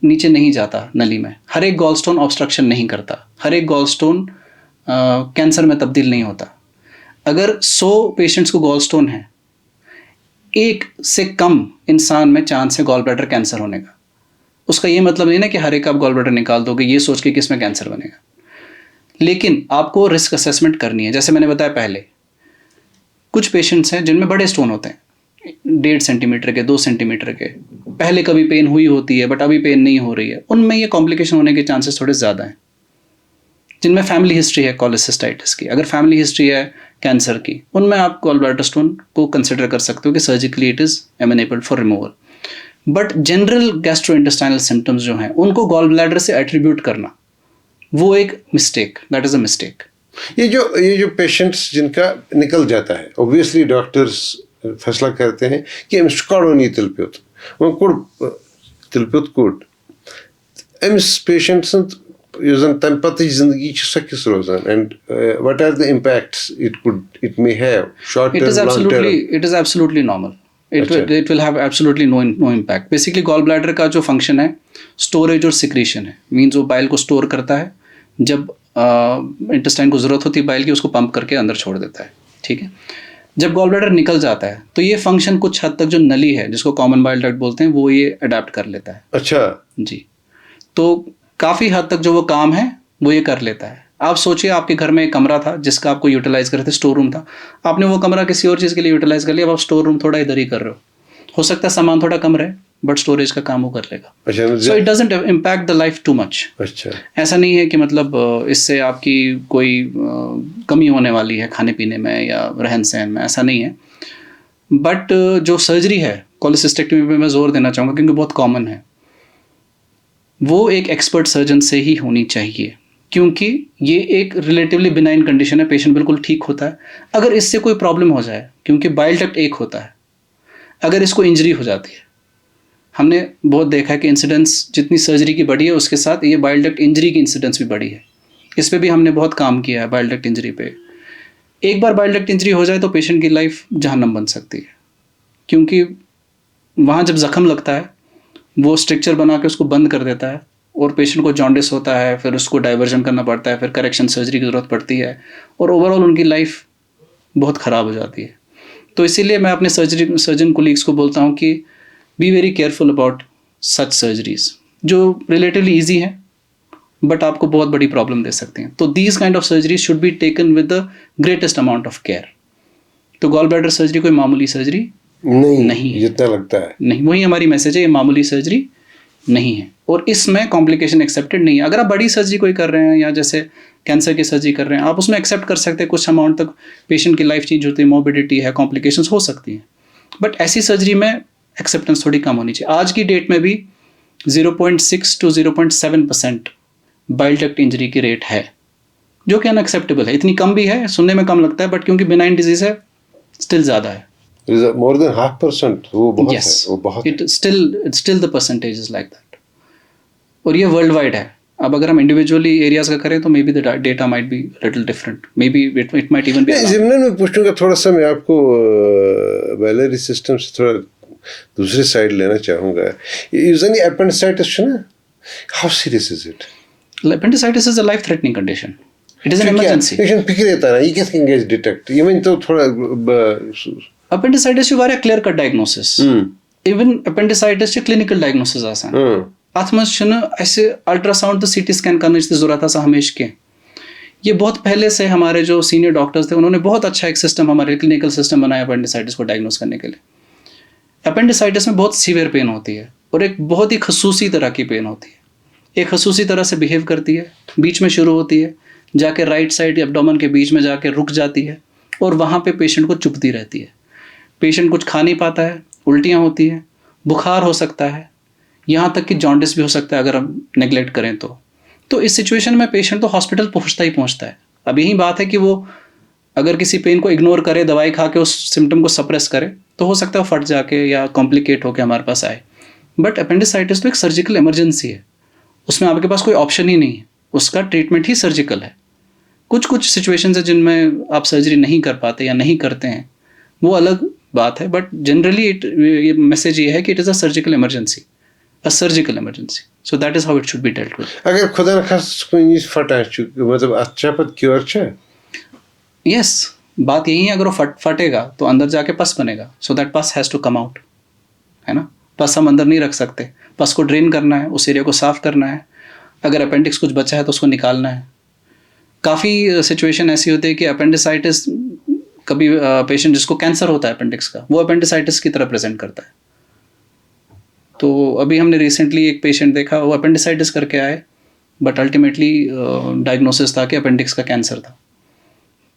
नीचे नहीं जाता नली में, हर एक गॉल स्टोन ऑब्स्ट्रक्शन नहीं करता, हर एक गॉल स्टोन कैंसर में तब्दील नहीं होता। अगर 100 पेशेंट्स को गॉल स्टोन है, 1 से कम इंसान में चांस है गॉल ब्लैडर कैंसर होने का। उसका ये मतलब नहीं ना कि हर एक आप गॉल ब्लैडर निकाल दोगे ये सोच के कि इसमें कैंसर बनेगा। लेकिन आपको रिस्क असेसमेंट करनी है। जैसे मैंने बताया पहले, कुछ पेशेंट्स हैं जिनमें बड़े स्टोन होते हैं, 1.5 सेंटीमीटर के, 2 सेंटीमीटर के, पहले कभी पेन हुई होती है बट अभी पेन नहीं हो रही है, उनमें ये कॉम्प्लिकेशन होने के चांसेस थोड़े ज़्यादा हैं। जिनमें फैमिली हिस्ट्री है कोलेसिस्टाइटिस की, अगर फैमिली हिस्ट्री है कैंसर की, उनमें आप गॉल ब्लैडर स्टोन को कंसिडर कर सकते हो कि surgically it is amenable for removal. But general gastrointestinal symptoms जो हैं उनको गॉल ब्लैडर से एट्रीब्यूट करना, वो एक mistake, that is a mistake. ये जो पेशेंट्स जिनका निकल जाता है, ऑब्वियसली डॉक्टर्स फैसला करते हैं कि अमिस काढ़ो नहीं तिलप्योत, वो कुड़ तिलप्योत कुड़ अमिस पेशेंट्स यस जन तम पतच जिंदगी सह किस रोजान, and what are the impacts it may have short term, long term? It is absolutely normal, it will have absolutely no impact. Basically gall bladder का जो फंक्शन है स्टोरेज और सिक्रीशन है, मीन्स वो बाइल को स्टोर करता है, जब इंटेस्टाइन को ज़रूरत होती है बाइल की उसको पंप करके अंदर छोड़ देता है, ठीक है। जब गॉल ब्लैडर निकल जाता है तो ये फंक्शन कुछ हद तक जो नली है जिसको कॉमन बाइल डक्ट बोलते हैं वो ये अडेप्ट कर लेता है। अच्छा जी, तो काफ़ी हद तक जो वो काम है वो ये कर लेता है। आप सोचिए आपके घर में एक कमरा था जिसका आपको यूटिलाइज कर रहे थे, स्टोर रूम था, आपने वो कमरा किसी और चीज़ के लिए यूटिलाइज कर लिया, अब आप स्टोर रूम थोड़ा इधर ही कर रहे हो सकता है सामान थोड़ा कम रहे बट स्टोरेज का काम वो कर लेगा। अच्छा, so it doesn't impact the life too much. अच्छा, ऐसा नहीं है कि मतलब इससे आपकी कोई कमी होने वाली है खाने पीने में या रहन सहन में, ऐसा नहीं है। बट जो सर्जरी है कोलेसिस्टेक्टमी पे मैं जोर देना चाहूँगा क्योंकि बहुत कॉमन है, वो एक एक्सपर्ट सर्जन से ही होनी चाहिए, क्योंकि ये एक रिलेटिवली बिनाइन कंडीशन है, पेशेंट बिल्कुल ठीक होता है। अगर इससे कोई प्रॉब्लम हो जाए, क्योंकि बाइल डक्ट एक होता है, अगर इसको इंजरी हो जाती है, हमने बहुत देखा है कि इंसिडेंस जितनी सर्जरी की बढ़ी है उसके साथ ये बाइल डक्ट इंजरी की इंसिडेंस भी बढ़ी है। इस पे भी हमने बहुत काम किया है बाइल डक्ट इंजरी पे। एक बार बाइल डक्ट इंजरी हो जाए तो पेशेंट की लाइफ जहन्नम बन सकती है, क्योंकि वहाँ जब ज़ख्म लगता है वो स्ट्रक्चर बना के उसको बंद कर देता है और पेशेंट को जॉन्डिस होता है, फिर उसको डाइवर्जन करना पड़ता है, फिर करेक्शन सर्जरी की ज़रूरत पड़ती है और ओवरऑल उनकी लाइफ बहुत ख़राब हो जाती है। तो इसीलिए मैं अपने सर्जन कोलीग्स को बोलता हूँ कि be very careful about such surgeries जो रिलेटिवली ईजी हैं बट आपको बहुत बड़ी प्रॉब्लम दे सकते हैं। तो these kind of surgeries should be taken with the greatest amount of care. तो गॉल ब्लैडर सर्जरी कोई मामूली सर्जरी नहीं है, जितना लगता है नहीं, वही हमारी मैसेज है, ये मामूली सर्जरी नहीं है और इसमें कॉम्प्लिकेशन एक्सेप्टेड नहीं है। अगर आप बड़ी सर्जरी कोई कर रहे हैं या जैसे कैंसर की सर्जरी कर रहे हैं, आप उसमें एक्सेप्ट कर सकते हैं, कुछ अमाउंट तक पेशेंट की लाइफ चेंज होती है, मोर्बिडिटी है, कॉम्प्लिकेशंस हो सकती हैं, बट ऐसी सर्जरी में एक्सेप्टेंस थोड़ी कम होनी चाहिए। आज की डेट में भी 0.6 to 0.7% बाइल डक्ट इंजरी की रेट है, जो कि अनएक्सेप्टेबल है। इतनी कम भी है, सुनने में कम लगता है, बट क्योंकि बिनाइन डिजीज है स्टिल ज़्यादा है। मोर देन 0.5%, वो बहुत है, वो बहुत it still the percentage is like that. और ये वर्ल्ड वाइड है। अब अगर हम इंडिविजुअली एरियाज का करें तो maybe the data might be little different, maybe it might even be. जिम्नन में पूछूंगा थोड़ा सा, मैं आपको बाइलरी सिस्टम से थोड़ा दूसरी साइड लेना चाहूँगा। यूजुअली एपेंडिसाइटिस है ना, how serious is it? Appendicitis is a life threatening condition. It is an emergency. Patient फिक्र रहता है, ये कैसे कैसे डिटेक्ट, इवन तो थोड़ा appendicitis वाला clear cut diagnosis, even appendicitis चे क्लिनिकल डायग्नोसिस आसान अथ मज छन ऐसे अल्ट्रासाउंड तो सीटी स्कैन करने की जरूरत है हमेशा के। ये बहुत पहले से हमारे जो सीनियर डॉक्टर्स थे उन्होंने बहुत अच्छा एक सिस्टम, हमारे क्लिनिकल सिस्टम बनाया appendicitis को डायग्नोस करने के लिए। appendicitis में बहुत सीवियर पेन होती है और एक बहुत ही खसूसी तरह की पेन होती है, एक खसूसी तरह से बिहेव करती है, बीच में शुरू होती है, जाके राइट साइड एब्डोमेन के बीच में जाके रुक जाती है और वहाँ पे पेशेंट को चुभती रहती है। पेशेंट कुछ खा नहीं पाता है, उल्टियाँ होती हैं, बुखार हो सकता है, यहाँ तक कि जॉन्डिस भी हो सकता है अगर हम नेगलेक्ट करें तो इस सिचुएशन में पेशेंट तो हॉस्पिटल पहुँचता ही पहुँचता है। अब यही बात है कि वो अगर किसी पेन को इग्नोर करे, दवाई खा के उस सिम्टम को सप्रेस करे, तो हो सकता है वो फट जाके या कॉम्प्लिकेट होकर हमारे पास आए। बट appendicitis तो एक सर्जिकल इमरजेंसी है, उसमें आपके पास कोई ऑप्शन ही नहीं है, उसका ट्रीटमेंट ही सर्जिकल है। कुछ सिचुएशंस है जिनमें आप सर्जरी नहीं कर पाते या नहीं करते हैं, वो अलग बात है, बट जनरली ये मैसेज ये है कि it is a surgical emergency, a surgical emergency, so that is how it should be dealt with. अगर खुदा न खास्ता कोई फटा मतलब अच्छा पद क्योर है, यस, बात यही है, अगर वो फटेगा तो अंदर जाके पस बनेगा, सो दैट पस हैज़ टू कम आउट, है ना। पस हम अंदर नहीं रख सकते, पस को ड्रेन करना है, उस एरिया को साफ करना है, अगर अपेंडिक्स कुछ बचा है तो उसको निकालना है। काफ़ी सिचुएशन ऐसी होती है कि अपेंडिसाइटिस, कभी पेशेंट जिसको कैंसर होता है अपेंडिक्स का, वो अपेंडिसाइटिस की तरह प्रेजेंट करता है। तो अभी हमने रिसेंटली एक पेशेंट देखा, वो अपेंडिसाइटिस करके आए, बट अल्टीमेटली डायग्नोसिस था कि अपेंडिक्स का कैंसर था।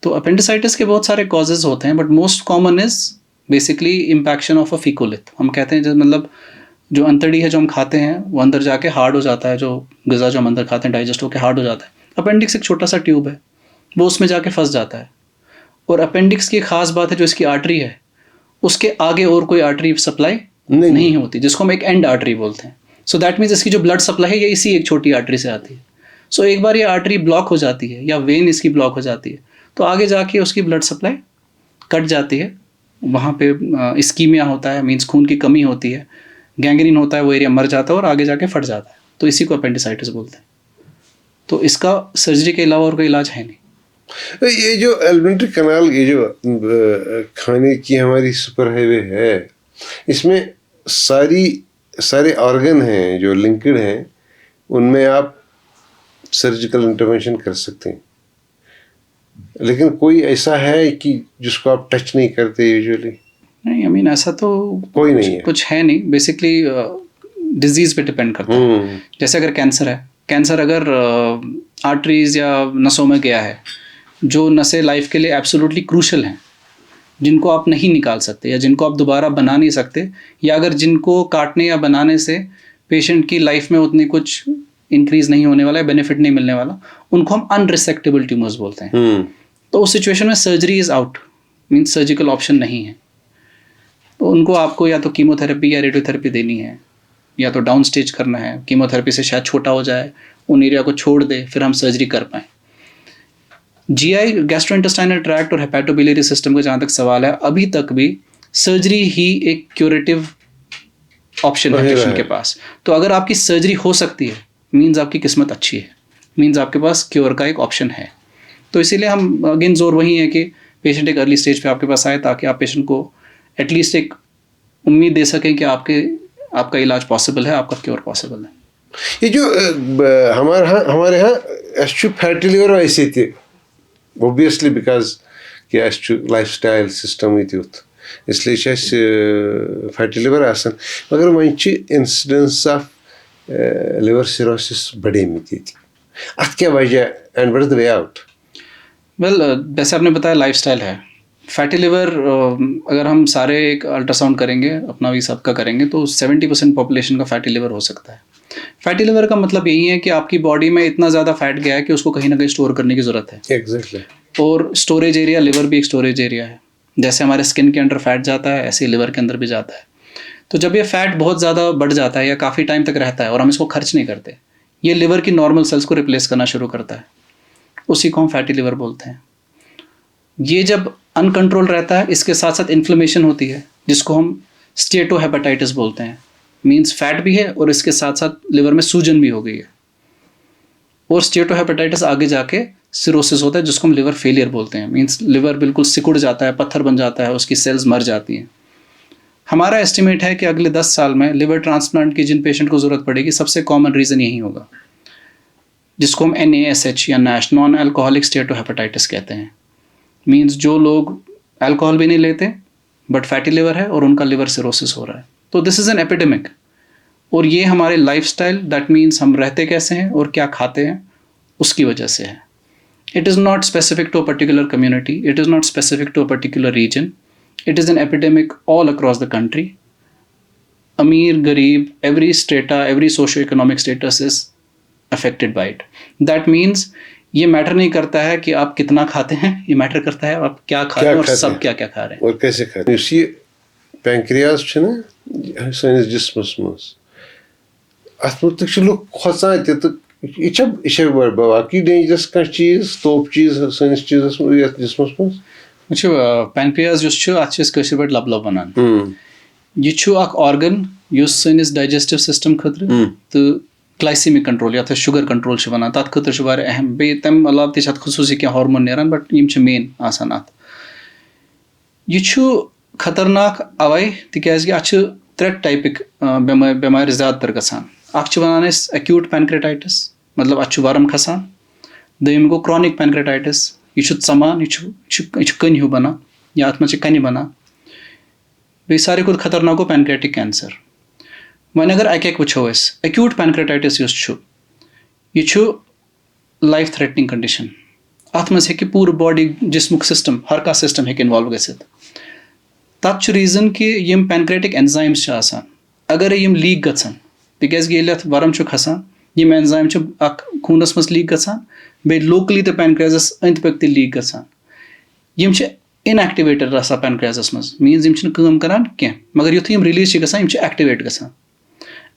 तो अपेंडिसाइटिस के बहुत सारे कॉजेज होते हैं, but most common is basically impaction of a faecolith. हम कहते हैं मतलब जो अंतड़ी है जो हम खाते हैं वो अंदर जाके हार्ड हो जाता है, जो ग़िज़ा जो हम अंदर खाते हैं डाइजेस्ट होकर हार्ड हो जाता है। अपेंडिक्स एक छोटा सा ट्यूब है, वो उसमें जाके फंस जाता है। और अपेंडिक्स की खास बात है, जो इसकी आर्टरी है उसके आगे और कोई आर्टरी सप्लाई नहीं होती, जिसको हम एक एंड आर्टरी बोलते हैं। सो दैट मीन्स इसकी जो ब्लड सप्लाई है ये इसी एक छोटी आर्टरी से आती है। सो एक बार ये आर्टरी ब्लॉक हो जाती है या वेन इसकी ब्लॉक हो जाती है, तो आगे जाके उसकी ब्लड सप्लाई कट जाती है, वहाँ पे इस्कीमिया होता है, मीन्स खून की कमी होती है, गैंग्रीन होता है, वो एरिया मर जाता है और आगे जाके फट जाता है। तो इसी को अपेंडिसाइटिस बोलते हैं। तो इसका सर्जरी के अलावा और कोई इलाज है नहीं। ये जो एलिमेंट्री कैनाल, ये जो खाने की हमारी सुपर हाईवे है, इसमें सारे ऑर्गन हैं जो लिंक्ड हैं, उनमें आप सर्जिकल इंटरवेंशन कर सकते हैं, लेकिन कोई ऐसा है कि जिसको आप टच नहीं करते यूजुअली? नहीं, आई मीन ऐसा तो कोई नहीं है, कुछ है नहीं। बेसिकली डिजीज़ पे डिपेंड करता है। जैसे अगर कैंसर है, कैंसर अगर आर्टरीज या नसों में गया है, जो नसें लाइफ के लिए एब्सोल्युटली क्रूशल हैं, जिनको आप नहीं निकाल सकते या जिनको आप दोबारा बना नहीं सकते, या अगर जिनको काटने या बनाने से पेशेंट की लाइफ में उतनी कुछ इंक्रीज नहीं होने वाला है, बेनिफिट नहीं मिलने वाला, उनको हम अनरिसेक्टेबल ट्यूमर्स बोलते हैं। तो उस सिचुएशन में surgery is out, means surgical option नहीं है। तो उनको आपको या तो कीमोथेरेपी या रेडियोथेरेपी देनी है, या तो डाउन स्टेज करना है। कीमोथेरेपी से शायद छोटा हो जाए, उन एरिया को छोड़ दे, फिर हम सर्जरी कर पाएँ। जीआई, गैस्ट्रोइंटेस्टाइनल ट्रैक्ट और हेपेटोबिलियरी सिस्टम का जहाँ तक सवाल है, अभी तक भी सर्जरी ही एक क्यूरेटिव ऑप्शन है पेशेंट के पास। तो अगर आपकी सर्जरी हो सकती है, मीन्स आपकी किस्मत अच्छी है, मीन्स आपके पास क्योर का एक ऑप्शन है। तो इसीलिए हम अगेन जोर वही है कि पेशेंट एक अर्ली स्टेज पे आपके पास आए, ताकि आप पेशेंट को एटलीस्ट एक उम्मीद दे सकें कि आपका इलाज पॉसिबल है, आपका क्योर पॉसिबल है। ये जो हमारे यहाँ फैटी लिवर वैसे थे, obviously because कि लाइफस्टाइल सिस्टम यूथ, इसलिए फैटी लिवर आसान, मगर वह इंसिडेंस ऑफ लिवर सिरोसिस बढ़े थी। अत क्या वजह and what is the way out? Well, जैसे आपने बताया लाइफस्टाइल है। फैटी लिवर अगर हम सारे एक अल्ट्रासाउंड करेंगे, अपना भी सबका करेंगे, तो 70% पॉपुलेशन का फैटी लिवर हो सकता है। फैटी लिवर का मतलब यही है कि आपकी बॉडी में इतना ज़्यादा फैट गया है कि उसको कहीं ना कहीं स्टोर करने की ज़रूरत है। एग्जैक्टली। और स्टोरेज एरिया, लिवर भी एक स्टोरेज एरिया है। जैसे हमारे स्किन के अंदर फैट जाता है, ऐसे ही लिवर के अंदर भी जाता है। तो जब ये फैट बहुत ज़्यादा बढ़ जाता है या काफ़ी टाइम तक रहता है और हम इसको खर्च नहीं करते, ये लिवर की नॉर्मल सेल्स को रिप्लेस करना शुरू करता है, उसी को हम फैटी लिवर बोलते हैं। ये जब अनकंट्रोल रहता है, इसके साथ साथ इन्फ्लेमेशन होती है, जिसको हम स्टेटोहेपेटाइटिस बोलते हैं। मीन्स फैट भी है और इसके साथ साथ लिवर में सूजन भी हो गई है। और स्टेटोहेपेटाइटिस आगे जाके सिरोसिस होता है, जिसको हम लिवर फेलियर बोलते हैं। मीन्स लिवर बिल्कुल सिकुड़ जाता है, पत्थर बन जाता है, उसकी सेल्स मर जाती हैं। हमारा एस्टिमेट है कि अगले 10 साल में लिवर ट्रांसप्लांट की जिन पेशेंट को ज़रूरत पड़ेगी, सबसे कॉमन रीज़न यही होगा, जिसको हम NASH या नैश, नॉन अल्कोहलिक स्टेटोहेपेटाइटिस कहते हैं। मीन्स जो लोग अल्कोहल भी नहीं लेते बट फैटी लिवर है और उनका लिवर सिरोसिस हो रहा है। तो दिस इज़ एन एपिडेमिक। और ये हमारे लाइफस्टाइल, दैट मीन्स हम रहते कैसे हैं और क्या खाते हैं, उसकी वजह से है। It is not specific to a particular community. It is not specific to a particular region. It is an epidemic all across the country. Amir, Garib, every strata, every socio-economic status is affected by it. That means ये मैटर नहीं करता है कि आप कितना खाते हैं, ये मैटर करता है आप क्या खा रहे हैं और सब क्या क्या खा रहे हैं और कैसे खा रहे हैं। इसी पैंक्रियाज छ ना सानिस जिस्मस मस, अत मुतक लोग खोसान तो ये बाकी डेंजरस का चीज, तोप चीज सानिस चीजस जिस्मस मस। पैंक्रियाज अत पे लब लब वनान। यह अख ऑर्गन युस सानिस डाइजेस्टिव सिस्टम खतर तो ग्लाइसेमिक कंट्रोल या शुगर कंट्रोल वनान, तथ खतर अहम। बे तम अलाव ते खसूसी क्या हार्मोन नेरान, बट यम मेन आसान अत। यह खतरनाक अवै तिकाज अत 3 टाइपिक बेमार ज़्यादातर गसान। अख वनान एक्यूट पैनक्रेटाइटिस, मतलब अत वर्म खसान। दोम गो क्रॉनिक पैनक्रेटाइटिस, यह समान, यह कन हूँ बना या अत मे कन बना। बे सारे खुद खतरनाक गो पैनक्रेटिक कैंसर। वन अगर एक वो एक्यूट पैनक्रेटाइटिस यह लाइफ थ्रेटनिंग कंडीशन। अत मे हे पूरे बॉडी जिस्मुक सिस्टम हर का सिस्टम हे इन्वॉल्व गसित। तथ रीजन कि यम पैनक्रेटिक एंजाइम्स अगर यम लीक गसान, तिकाज ये वरम खसान यम एंजाइम खूनस मज लीक गसान, बे लोकली तो पैनक्रियाजस अंद पक लीक गसान। यम इनएक्टिवेटेड आसान पैनक्रियाजस मज, मीन्स यम काम करान कह, मगर युथ यम रिलीज गसान यम एक्टिवेट गसान।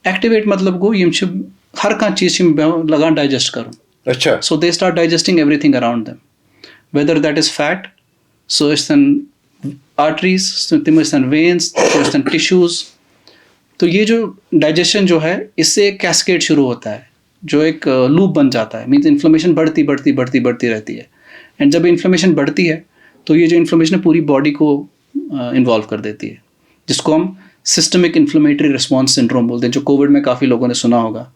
एक्टिवेट मतलब गो यम हर कह चीज लगान डाइजेस्ट कर। अच्छा, so they start digesting everything around them, whether that is fat, so arteries, तिम वेन्स, तो टिश्यूज। तो ये जो डाइजेशन जो है इससे एक कैस्केड शुरू होता है, जो एक लूप बन जाता है। मीन्स इन्फ्लेमेशन बढ़ती बढ़ती बढ़ती बढ़ती रहती है, एंड जब इन्फ्लेमेशन बढ़ती है तो ये जो इन्फ्लेमेशन है पूरी बॉडी को इन्वॉल्व कर देती है, जिसको हम सिस्टमिक इन्फ्लेमेटरी रिस्पॉन्स सिंड्रोम बोलते हैं, जो कोविड में काफ़ी लोगों ने सुना होगा।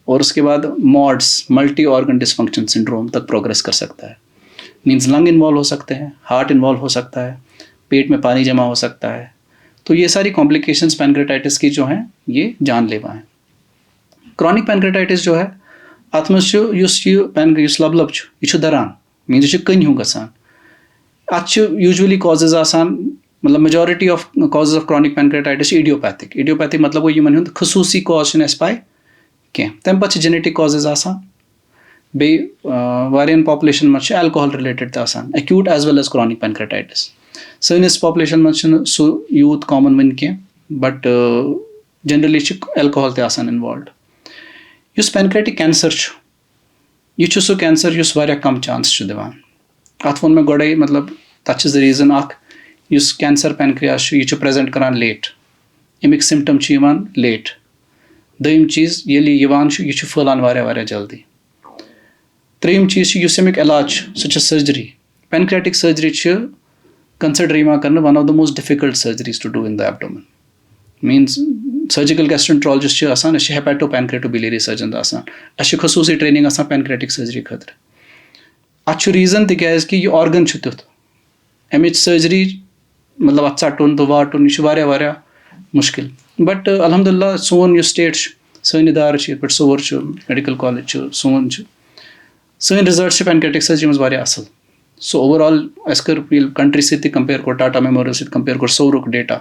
और उसके बाद mods, multi organ dysfunction syndrome तक प्रोग्रेस कर सकता है। मीन्स लंग इन्वॉल्व हो सकते हैं, हार्ट इन्वॉल्व हो सकता है, पेट में पानी जमा हो सकता है। तो ये सारी कॉम्प्लिकेशंस पैनक्रेटाइटिस की जो हैं ये जानलेवा हैं। क्रॉनिक पैनक्रेटाइटिस जो है अत युस लबलब यह दरान, मीन्स यह कन हूँ गसान। अत यूजुअली कॉजेज आसान, मतलब majority of causes of chronic pancreatitis idiopathic. Idiopathic मतलब वो यमन हुंद खसूसी कॉज पाए कह, तम पे जेनेटिक कॉजेज आसान। बे वारियन पॉपुलेशन मज एल्कोहल रिलेटेड आसान, acute as well as chronic pancreatitis. सैनिस पॉपुलेशन मज सो यूथ कॉमन वन कह, बट जनरली एल्कोहल ते आसान इन्वॉल्व। युस पैनक्रेटिक कैंसर यह सो कैंसर युस वारिया कम चांस दिवान। अत वो मैं गोड़े, मतलब तथ द रीजन युस कैंसर पैनक्रियास यह प्रेजेंट करान लेट, अमिक सिम्टम लेट। दोम चीज यह फैलान वारिया जल्दी। त्रेम चीज युस अमिक इलाज सह सर्जरी। पैनक्रेटिक सर्जरी कंसिडर कर one of the most difficult surgeries to do in the abdomen. Means surgical gastroenterologist आसान, हेपेटो पैनक्रेटोबिलियरी सर्जन आसान, खसूसी ट्रेनिंग आसान पैनक्रेटिक सर्जरी खतर। अत रीजन तिकाज कि यह ऑर्गन तुथ अमिच सर्जरी, मतलब अत षटुन तो वाटुन यह वारिया मुश्किल। बट अल्हम्दुलिल्लाह सोन स्टेट सन इदार पे सोर मेडिकल कॉलेज सोन सन रिजल्ट पैनक्रेटिक सर्जरी मज वारिया असल। सो ओवरऑल अस कर कंट्री से कंपेयर कर, टाटा मेमोरियल से कंपेयर कर सोरुक डेटा,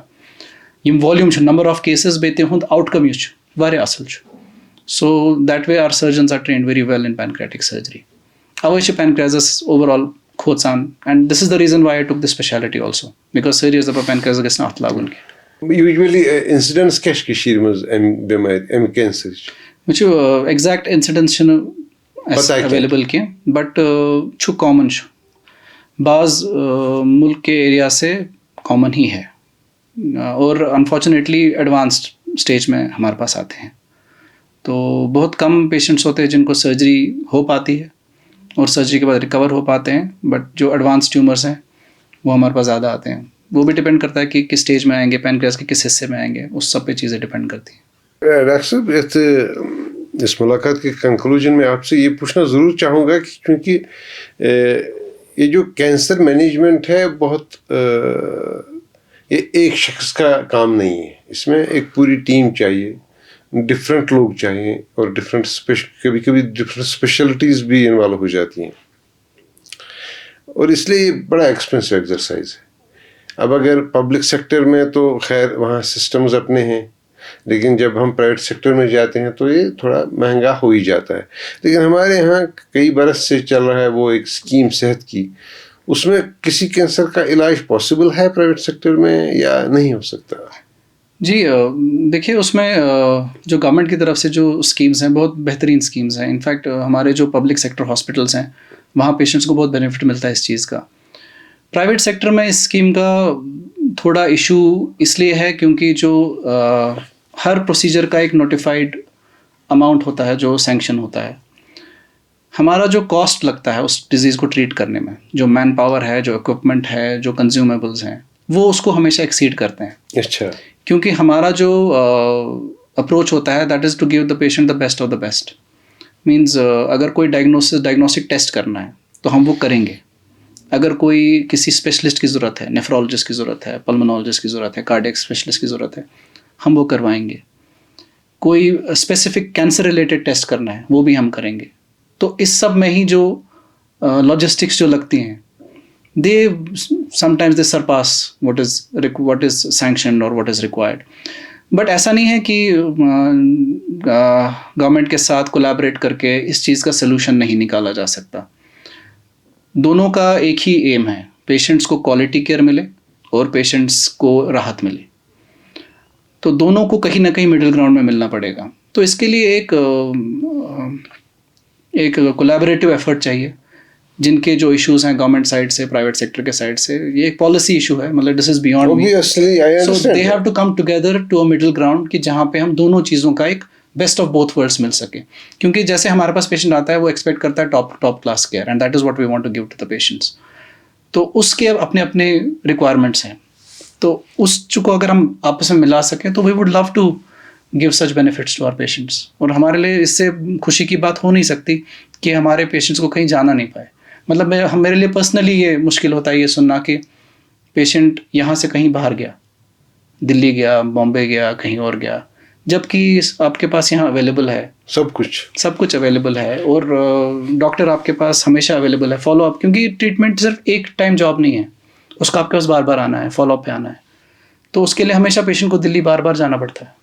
यम वॉल्यूम नंबर ऑफ केसेस बे तिहुंद आउटकम यह वारिया असल। So that way our surgeons are trained very well in pancreatic surgery. अवे पैनक्रियाजस ओवरऑल खोचान, and this is the reason why I took the speciality also, because सारी पैनक्रियाज गए अत लागुन। यूजुअली इंसिडेंस क्या मज अम कैंसर मुझे एग्जैक्ट इंसिडेंस अवेलेबल कह, बट कॉमन बाज मुल्क के एरिया से कॉमन ही है, और अनफॉर्चुनेटली एडवांस्ड स्टेज में हमारे पास आते हैं। तो बहुत कम पेशेंट्स होते हैं जिनको सर्जरी हो पाती है और सर्जरी के बाद रिकवर हो पाते हैं, बट जो एडवांस ट्यूमर्स हैं वो हमारे पास ज़्यादा आते हैं। वो भी डिपेंड करता है कि किस स्टेज में आएंगे, पैनक्रियाज के किस हिस्से में आएंगे, उस सब पे चीज़ें डिपेंड करती हैं। डॉक्टर साहब, इस मुलाकात के कंक्लूजन में आपसे ये पूछना ज़रूर चाहूँगा कि क्योंकि ये जो कैंसर मैनेजमेंट है बहुत ये एक शख्स का काम नहीं है, इसमें एक पूरी टीम चाहिए, डिफरेंट लोग चाहिए, और कभी कभी डिफरेंट स्पेशलिटीज़ भी इन्वॉल्व हो जाती हैं, और इसलिए ये बड़ा एक्सपेंसिव एक्सरसाइज है। अब अगर पब्लिक सेक्टर में तो खैर वहाँ सिस्टम्स अपने हैं, लेकिन जब हम प्राइवेट सेक्टर में जाते हैं तो ये थोड़ा महंगा हो ही जाता है। लेकिन हमारे यहाँ कई बरस से चल रहा है वो एक स्कीम सेहत की, उसमें किसी कैंसर का इलाज पॉसिबल है प्राइवेट सेक्टर में या नहीं हो सकता? जी देखिए, उसमें जो गवर्नमेंट की तरफ से जो स्कीम्स हैं बहुत बेहतरीन स्कीम्स हैं। इनफैक्ट हमारे जो पब्लिक सेक्टर हॉस्पिटल्स हैं वहाँ पेशेंट्स को बहुत बेनिफिट मिलता है इस चीज़ का। प्राइवेट सेक्टर में इस स्कीम का थोड़ा इशू इसलिए है क्योंकि जो हर प्रोसीजर का एक नोटिफाइड अमाउंट होता है जो सैंक्शन होता है। हमारा जो कॉस्ट लगता है उस डिज़ीज़ को ट्रीट करने में, जो मैन पावर है, जो इक्विपमेंट है, जो कंज्यूमेबल्स हैं, वो उसको हमेशा एक्सीड करते हैं। अच्छा। क्योंकि हमारा जो अप्रोच होता है that is to give the patient the best of the best. Means अगर कोई डायग्नोस्टिक टेस्ट करना है तो हम वो करेंगे। अगर कोई किसी स्पेशलिस्ट की ज़रूरत है, नेफ्रोलॉजिस्ट की ज़रूरत है, पल्मोनोलॉजिस्ट की ज़रूरत है, कार्डियक स्पेशलिस्ट की ज़रूरत है, हम वो करवाएंगे। कोई स्पेसिफिक कैंसर रिलेटेड टेस्ट करना है वो भी हम करेंगे। तो इस सब में ही जो लॉजिस्टिक्स जो लगती हैं, they sometimes they surpass what is sanctioned और व्हाट इज़ रिक्वायर्ड। बट ऐसा नहीं है कि गवर्नमेंट के साथ कोलैबोरेट करके इस चीज़ का सलूशन नहीं निकाला जा सकता। दोनों का एक ही एम है, पेशेंट्स को क्वालिटी केयर मिले और पेशेंट्स को राहत मिले। तो दोनों को कहीं ना कहीं मिडिल ग्राउंड में मिलना पड़ेगा। तो इसके लिए एक कोलैबोरेटिव एफर्ट चाहिए। जिनके जो इश्यूज हैं गवर्नमेंट साइड से, प्राइवेट सेक्टर के साइड से, ये एक पॉलिसी इशू है, मतलब this is beyond me. So they have to come together to a middle ground कि जहाँ पे हम दोनों चीज़ों का एक बेस्ट ऑफ बोथ वर्ल्ड्स मिल सके। क्योंकि जैसे हमारे पास पेशेंट आता है वो एक्सपेक्ट करता है top class care, and that is what we want to give to the patients. तो उसके अपने अपने रिक्वायरमेंट्स हैं। तो उस को अगर हम आपस में मिला सकें तो we would love to give such benefits to our patients. और हमारे लिए इससे खुशी की बात हो नहीं सकती कि हमारे पेशेंट्स को कहीं जाना नहीं पाए। मतलब मेरे लिए पर्सनली ये मुश्किल होता है ये सुनना कि पेशेंट यहाँ से कहीं बाहर गया, दिल्ली गया, बॉम्बे गया, कहीं और गया, जबकि आपके पास यहाँ अवेलेबल है सब कुछ अवेलेबल है, और डॉक्टर आपके पास हमेशा अवेलेबल है, फॉलो अप। क्योंकि ट्रीटमेंट सिर्फ एक टाइम जॉब नहीं है, उसका आपके पास बार बार आना है, फॉलो अप पे आना है। तो उसके लिए हमेशा पेशेंट को दिल्ली बार बार जाना पड़ता है।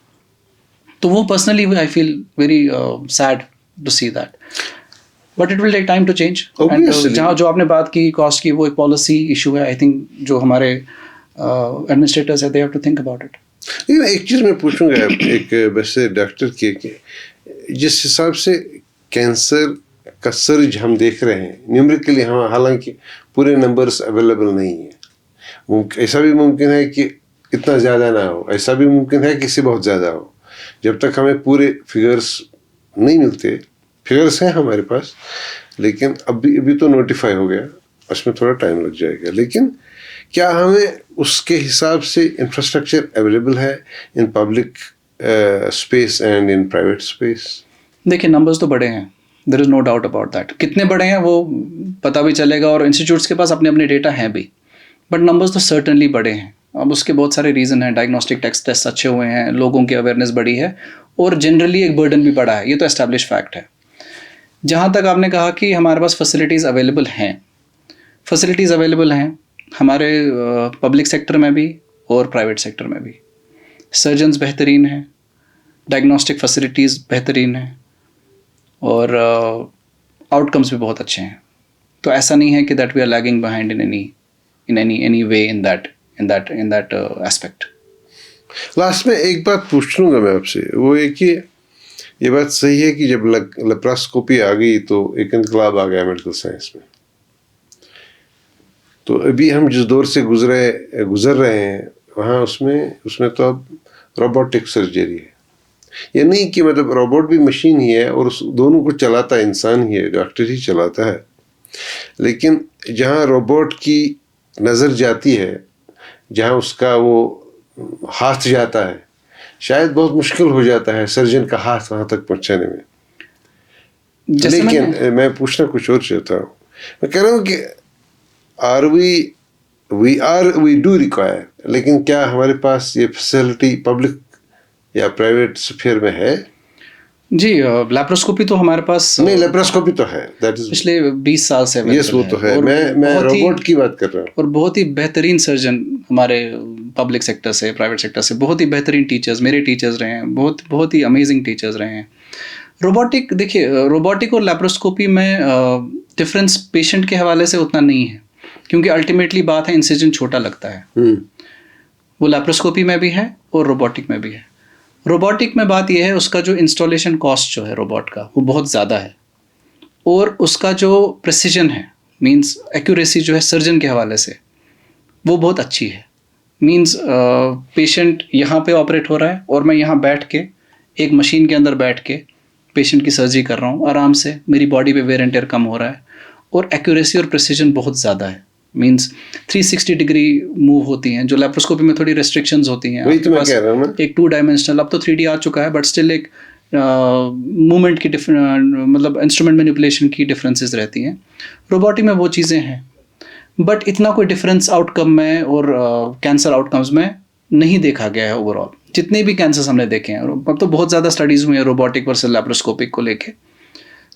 तो वो personally I feel very sad to see that, but it will take time to change. And जहाँ जो आपने बात की कॉस्ट की, वो एक पॉलिसी इशू है। आई थिंक जो हमारे एडमिनिस्ट्रेटर्स है, they have to think about it. एक चीज़ मैं पूछूंगा एक वैसे डॉक्टर की, जिस हिसाब से कैंसर का सर्ज हम देख रहे हैं न्यूमेरिकली, हम हालांकि पूरे नंबर्स अवेलेबल नहीं है, ऐसा भी मुमकिन है कि इतना ज़्यादा ना हो, ऐसा भी मुमकिन है कि इससे बहुत ज़्यादा हो। जब तक हमें पूरे फिगर्स नहीं मिलते, फिगर्स हैं हमारे पास, लेकिन अभी तो नोटिफाई हो गया, उसमें थोड़ा टाइम लग जाएगा। लेकिन क्या हमें उसके हिसाब से इंफ्रास्ट्रक्चर अवेलेबल है in public space and in private space? देखिए, नंबर्स तो बड़े हैं, there is no doubt about that. कितने बड़े हैं वो पता भी चलेगा, और इंस्टीट्यूट्स के पास अपने अपने डेटा हैं भी, बट नंबर्स तो सर्टनली बड़े हैं। अब उसके बहुत सारे रीज़न हैं। डायग्नोस्टिक टेस्ट अच्छे हुए हैं, लोगों की अवेयरनेस बढ़ी है, और जनरली एक बर्डन भी बढ़ा है, ये तो एस्टैब्लिश फैक्ट है। जहाँ तक आपने कहा कि हमारे पास फैसिलिटीज़ अवेलेबल हैं हमारे पब्लिक सेक्टर में भी और प्राइवेट सेक्टर में भी। सर्जन्स बेहतरीन हैं, डायग्नोस्टिक फैसिलिटीज़ बेहतरीन हैं, और आउटकम्स भी बहुत अच्छे हैं। तो ऐसा नहीं है कि that we are lagging behind in any way in that aspect. Last में एक बात पूछ लूँगा मैं आपसे, वो है कि ये बात सही है कि जब लेप्रोस्कोपी आ गई तो एक इनकलाब आ गया मेडिकल साइंस में। तो अभी हम जिस दौर से गुजर रहे हैं वहाँ उसमें तो अब रोबोटिक सर्जरी है। ये नहीं कि मतलब रोबोट भी मशीन ही है और उस दोनों को चलाता इंसान ही है, डॉक्टर ही चलाता है। लेकिन जहाँ रोबोट की नज़र जाती है, जहाँ उसका वो हाथ जाता है, शायद बहुत मुश्किल हो जाता है सर्जन का हाथ वहाँ तक पहुँचाने में। लेकिन मैं पूछना कुछ और चाहता हूँ। मैं कह रहा हूँ कि we do require, लेकिन क्या हमारे पास ये फैसिलिटी पब्लिक या प्राइवेट स्फीयर में है? जी, लैप्रोस्कोपी तो हमारे पास नहीं, लैप्रोस्कोपी तो है, दैट इज पिछले 20 साल से यस, वो तो है। मैं रोबोट की बात कर रहा हूँ। और बहुत ही बेहतरीन सर्जन हमारे पब्लिक सेक्टर से, प्राइवेट सेक्टर से, बहुत ही बेहतरीन टीचर्स, मेरे टीचर्स रहे हैं, बहुत ही अमेजिंग टीचर्स रहे हैं। रोबोटिक और लैप्रोस्कोपी में डिफरेंस पेशेंट के हवाले से उतना नहीं है, क्योंकि अल्टीमेटली बात है, इंसिजन छोटा लगता है। वो लैप्रोस्कोपी में भी है और रोबोटिक में भी है। रोबोटिक में बात यह है, उसका जो इंस्टॉलेशन कॉस्ट जो है रोबोट का, वो बहुत ज़्यादा है, और उसका जो प्रिसीजन है, मींस एक्यूरेसी जो है सर्जन के हवाले से, वो बहुत अच्छी है। मींस पेशेंट यहाँ पे ऑपरेट हो रहा है और मैं यहाँ बैठ के एक मशीन के अंदर बैठ के पेशेंट की सर्जरी कर रहा हूँ आराम से, मेरी बॉडी पे वेयर एंड टेयर कम हो रहा है, और एक्यूरेसी और प्रिसीजन बहुत ज़्यादा है। मींस 360 डिग्री मूव होती हैं, जो लैप्रोस्कोपी में थोड़ी रेस्ट्रिक्शंस होती हैं। वही तो मैं कह रहा हूं। एक 2 डायमेंशनल, अब तो 3D आ चुका है, बट स्टिल एक मूवमेंट की मतलब इंस्ट्रूमेंट मैनिपुलेशन की डिफरेंसेस रहती हैं। रोबोटिक में वो चीज़ें हैं, बट इतना कोई डिफरेंस आउटकम में और कैंसर आउटकम्स में नहीं देखा गया है ओवरऑल। जितने भी कैंसर्स हमने देखे हैं, अब तो बहुत ज़्यादा स्टडीज़ हुई हैं रोबोटिक वर्सेस लैप्रोस्कोपिक को लेके।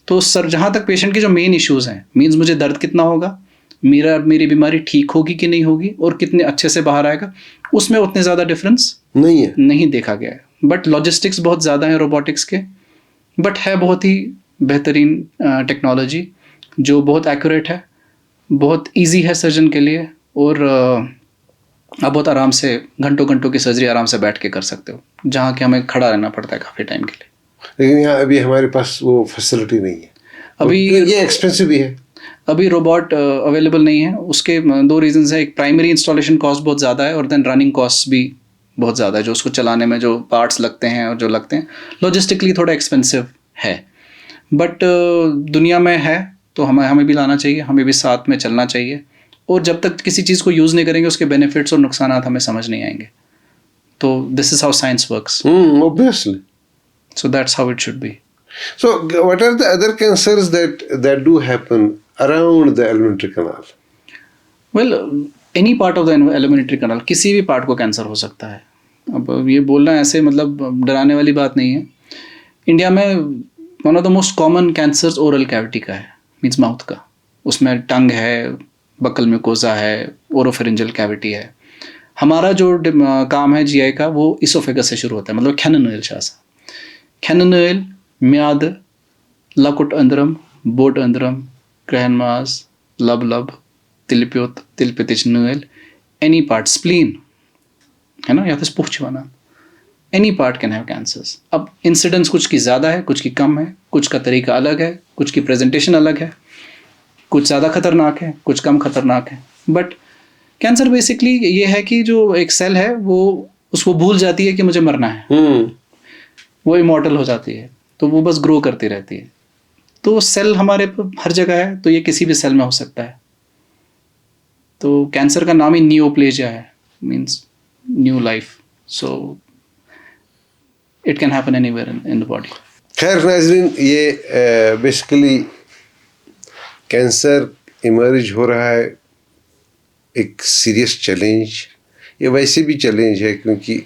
तो सर, जहाँ तक पेशेंट के जो मेन इश्यूज़ हैं, मीन्स मुझे दर्द कितना होगा, मेरी बीमारी ठीक होगी कि नहीं होगी, और कितने अच्छे से बाहर आएगा, उसमें उतने ज़्यादा डिफरेंस नहीं देखा गया है। बट लॉजिस्टिक्स बहुत ज़्यादा है रोबोटिक्स के, बट है बहुत ही बेहतरीन टेक्नोलॉजी जो बहुत एक्यूरेट है, बहुत इजी है सर्जन के लिए, और आप बहुत आराम से घंटों घंटों की सर्जरी आराम से बैठ के कर सकते हो, जहाँ कि हमें खड़ा रहना पड़ता है काफ़ी टाइम के लिए। लेकिन यहाँ अभी हमारे पास वो फैसिलिटी नहीं है, अभी ये एक्सपेंसिव भी है। अभी रोबोट अवेलेबल नहीं है। उसके दो रीजंस है, एक प्राइमरी इंस्टॉलेशन कॉस्ट बहुत ज़्यादा है, और देन रनिंग कॉस्ट भी बहुत ज़्यादा है, जो उसको चलाने में जो पार्ट्स लगते हैं और जो लगते हैं लॉजिस्टिकली थोड़ा एक्सपेंसिव है। बट दुनिया में है तो हमें भी लाना चाहिए, हमें भी साथ में चलना चाहिए, और जब तक किसी चीज़ को यूज़ नहीं करेंगे उसके बेनिफिट्स और नुकसान हमें समझ नहीं आएंगे। तो this is how science works. Obviously. So that's how it should be. So what are the other cancers that do happen around the alimentary canal? Well, any part of the alimentary canal, किसी भी पार्ट को कैंसर हो सकता है। अब ये बोलना ऐसे मतलब डराने वाली बात नहीं है। इंडिया में one of the most common cancers oral cavity का है, मीन्स माउथ का। उसमें टंग है, बकल म्यूकोजा है, ओरोफेरिंजियल कैविटी है। हमारा जो काम है जीआई का, वो इसोफेगस से शुरू होता है, मतलब खैननोयल शासा, खैननोयल, म्याद, लकुट अंदरम, बोट अंदरम, क्रहनमास, लब, तिलप्योत, तिलपितिच नोयल, एनी पार्ट, स्प्लीन है ना, या तो स्पूछवाना, any part can have cancers. अब इंसिडेंस कुछ की ज़्यादा है, कुछ की कम है, कुछ का तरीका अलग है, कुछ की प्रेजेंटेशन अलग है, कुछ ज़्यादा खतरनाक है, कुछ कम खतरनाक है। बट कैंसर बेसिकली ये है कि जो एक सेल है वो उसको भूल जाती है कि मुझे मरना है, वो इमॉर्टल हो जाती है, तो वो बस ग्रो करती रहती है। तो सेल हमारे हर जगह है, तो ये किसी भी सेल में हो सकता है। तो कैंसर का नाम ही नियोप्लेजिया है, means new life. So it can happen anywhere in the body. खैर नाज़रीन, ये बेसिकली कैंसर इमर्ज हो रहा है एक सीरियस चैलेंज। ये वैसे भी चैलेंज है क्योंकि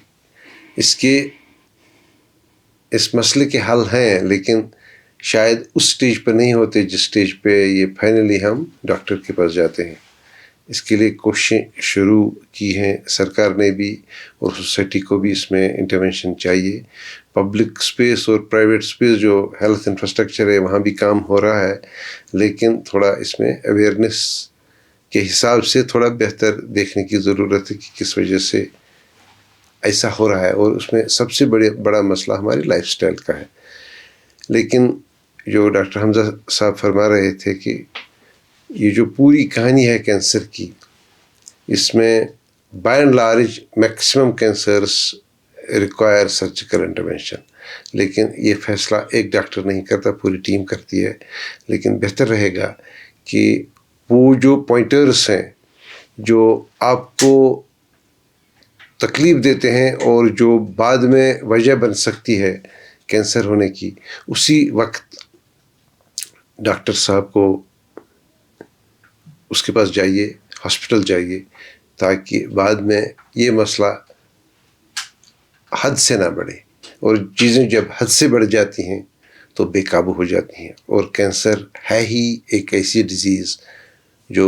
इस मसले के हल हैं, लेकिन शायद उस स्टेज पर नहीं होते जिस स्टेज पे ये फाइनली हम डॉक्टर के पास जाते हैं। इसके लिए कोशिशें शुरू की हैं सरकार ने भी, और सोसाइटी को भी इसमें इंटरवेंशन चाहिए। पब्लिक स्पेस और प्राइवेट स्पेस जो हेल्थ इंफ्रास्ट्रक्चर है वहाँ भी काम हो रहा है, लेकिन थोड़ा इसमें अवेयरनेस के हिसाब से थोड़ा बेहतर देखने की ज़रूरत है कि किस वजह से ऐसा हो रहा है। और उसमें सबसे बड़ा मसला हमारी लाइफस्टाइल का है। लेकिन जो डॉक्टर हमजा साहब फरमा रहे थे कि ये जो पूरी कहानी है कैंसर की, इसमें by and large maximum cancers require surgical intervention, लेकिन ये फैसला एक डॉक्टर नहीं करता, पूरी टीम करती है। लेकिन बेहतर रहेगा कि वो जो पॉइंटर्स हैं जो आपको तकलीफ़ देते हैं और जो बाद में वजह बन सकती है कैंसर होने की, उसी वक्त डॉक्टर साहब को उसके पास जाइए, हॉस्पिटल जाइए, ताकि बाद में ये मसला हद से ना बढ़े। और चीज़ें जब हद से बढ़ जाती हैं तो बेकाबू हो जाती हैं। और कैंसर है ही एक ऐसी डिज़ीज़ जो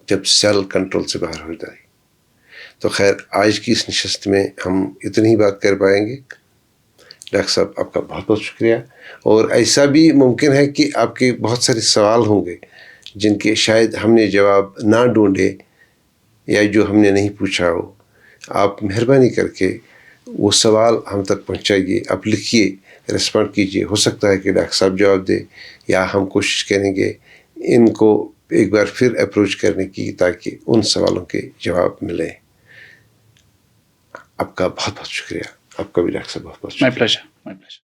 जब सेल कंट्रोल से बाहर हो जाए। तो खैर, आज की इस नशस्त में हम इतनी ही बात कर पाएंगे। डॉक्टर साहब, आपका बहुत बहुत शुक्रिया। और ऐसा भी मुमकिन है कि आपके बहुत सारे सवाल होंगे जिनके शायद हमने जवाब ना ढूंढे या जो हमने नहीं पूछा हो। आप मेहरबानी करके वो सवाल हम तक पहुंचाइए, आप लिखिए, रिस्पॉन्ड कीजिए। हो सकता है कि डॉक्टर साहब जवाब दे, या हम कोशिश करेंगे इनको एक बार फिर अप्रोच करने की ताकि उन सवालों के जवाब मिले। आपका बहुत बहुत शुक्रिया। आपका भी डॉक्टर साहब बहुत बहुत शुक्रिया। My pleasure.